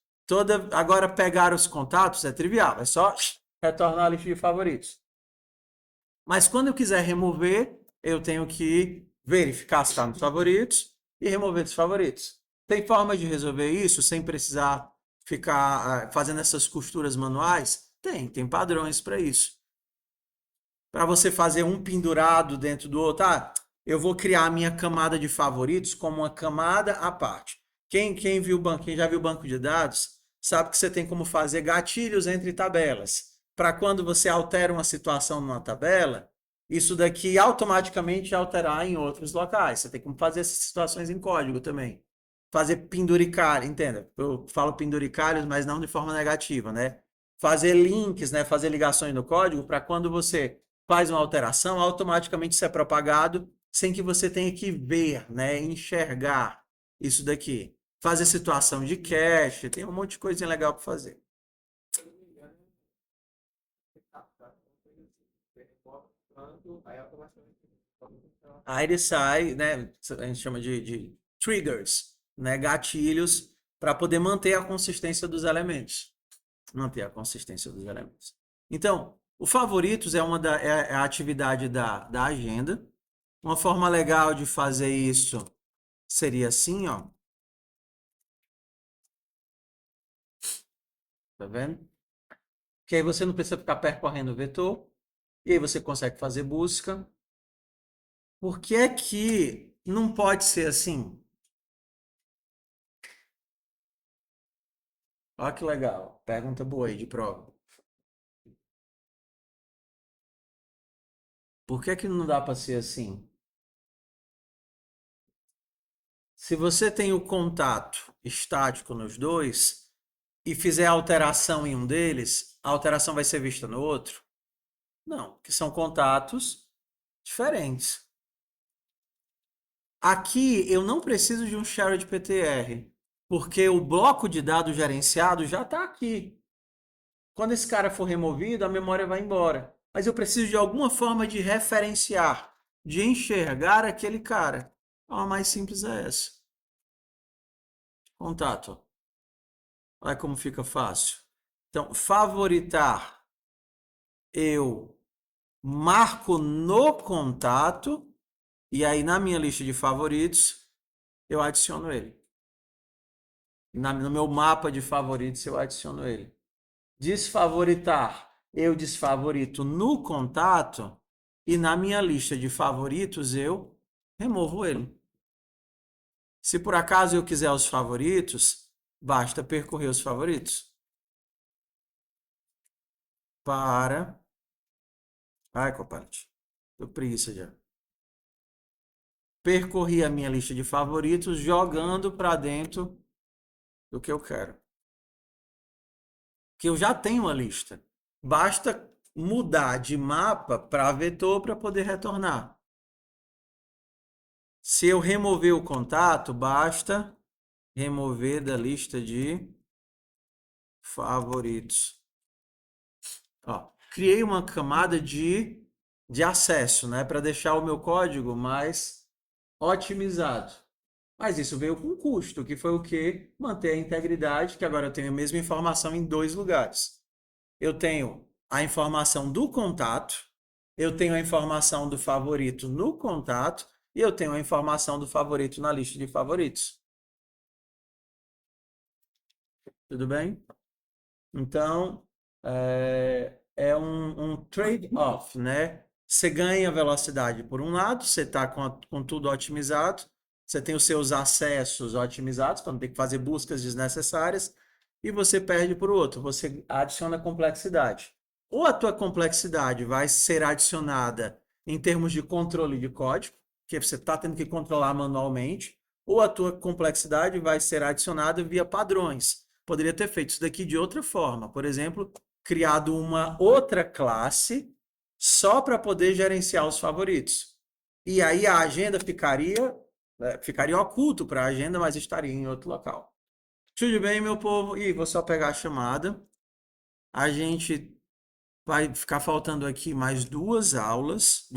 Agora, pegar os contatos é trivial, é só retornar a lista de favoritos. Mas quando eu quiser remover, eu tenho que verificar se está nos favoritos e remover dos favoritos. Tem forma de resolver isso sem precisar ficar fazendo essas costuras manuais? Tem padrões para isso. Para você fazer um pendurado dentro do outro, eu vou criar a minha camada de favoritos como uma camada à parte. Quem já viu o banco de dados, sabe que você tem como fazer gatilhos entre tabelas. Para quando você altera uma situação numa tabela, isso daqui automaticamente alterar em outros locais. Você tem como fazer essas situações em código também. Fazer penduricalho, entenda? Eu falo penduricalhos, mas não de forma negativa, né? Fazer links, né? Fazer ligações no código para quando você faz uma alteração, automaticamente isso é propagado sem que você tenha que ver, né? Enxergar isso daqui. Fazer situação de cache, tem um monte de coisinha legal para fazer. Aí ele sai, né? A gente chama de triggers, né? Gatilhos para poder manter a consistência dos elementos. Manter a consistência dos elementos. Então, o favoritos é a atividade da agenda. Uma forma legal de fazer isso seria assim, ó. Tá vendo? Que aí você não precisa ficar percorrendo o vetor. E aí você consegue fazer busca. Por que é que não pode ser assim? Olha que legal. Pergunta boa aí de prova. Por que é que não dá para ser assim? Se você tem o contato estático nos dois e fizer alteração em um deles, a alteração vai ser vista no outro? Não, que são contatos diferentes. Aqui eu não preciso de um shared PTR, porque o bloco de dados gerenciado já está aqui. Quando esse cara for removido, a memória vai embora. Mas eu preciso de alguma forma de referenciar, de enxergar aquele cara. A mais simples é essa. Contato. Olha como fica fácil. Então, favoritar. Eu marco no contato E aí, na minha lista de favoritos, eu adiciono ele. No meu mapa de favoritos, eu adiciono ele. Desfavoritar, eu desfavorito no contato e na minha lista de favoritos eu removo ele. Se por acaso eu quiser os favoritos, basta percorrer os favoritos. Para. Ai, Copilot. Tô preguiça já. Percorri a minha lista de favoritos jogando para dentro do que eu quero. Que eu já tenho uma lista. Basta mudar de mapa para vetor para poder retornar. Se eu remover o contato, basta remover da lista de favoritos. Ó, criei uma camada de acesso, né, para deixar o meu código mais otimizado. Mas isso veio com custo, que foi o quê? Manter a integridade, que agora eu tenho a mesma informação em dois lugares. Eu tenho a informação do contato, eu tenho a informação do favorito no contato e eu tenho a informação do favorito na lista de favoritos. Tudo bem? Então, é um trade-off, né? Você ganha velocidade por um lado, você está com tudo otimizado, você tem os seus acessos otimizados, para não ter que fazer buscas desnecessárias, e você perde por outro, você adiciona complexidade. Ou a tua complexidade vai ser adicionada em termos de controle de código, que você está tendo que controlar manualmente, ou a tua complexidade vai ser adicionada via padrões. Poderia ter feito isso daqui de outra forma, por exemplo, criado uma outra classe só para poder gerenciar os favoritos. E aí a agenda ficaria oculto para a agenda, mas estaria em outro local. Tudo bem, meu povo? E vou só pegar a chamada. A gente vai ficar faltando aqui mais duas aulas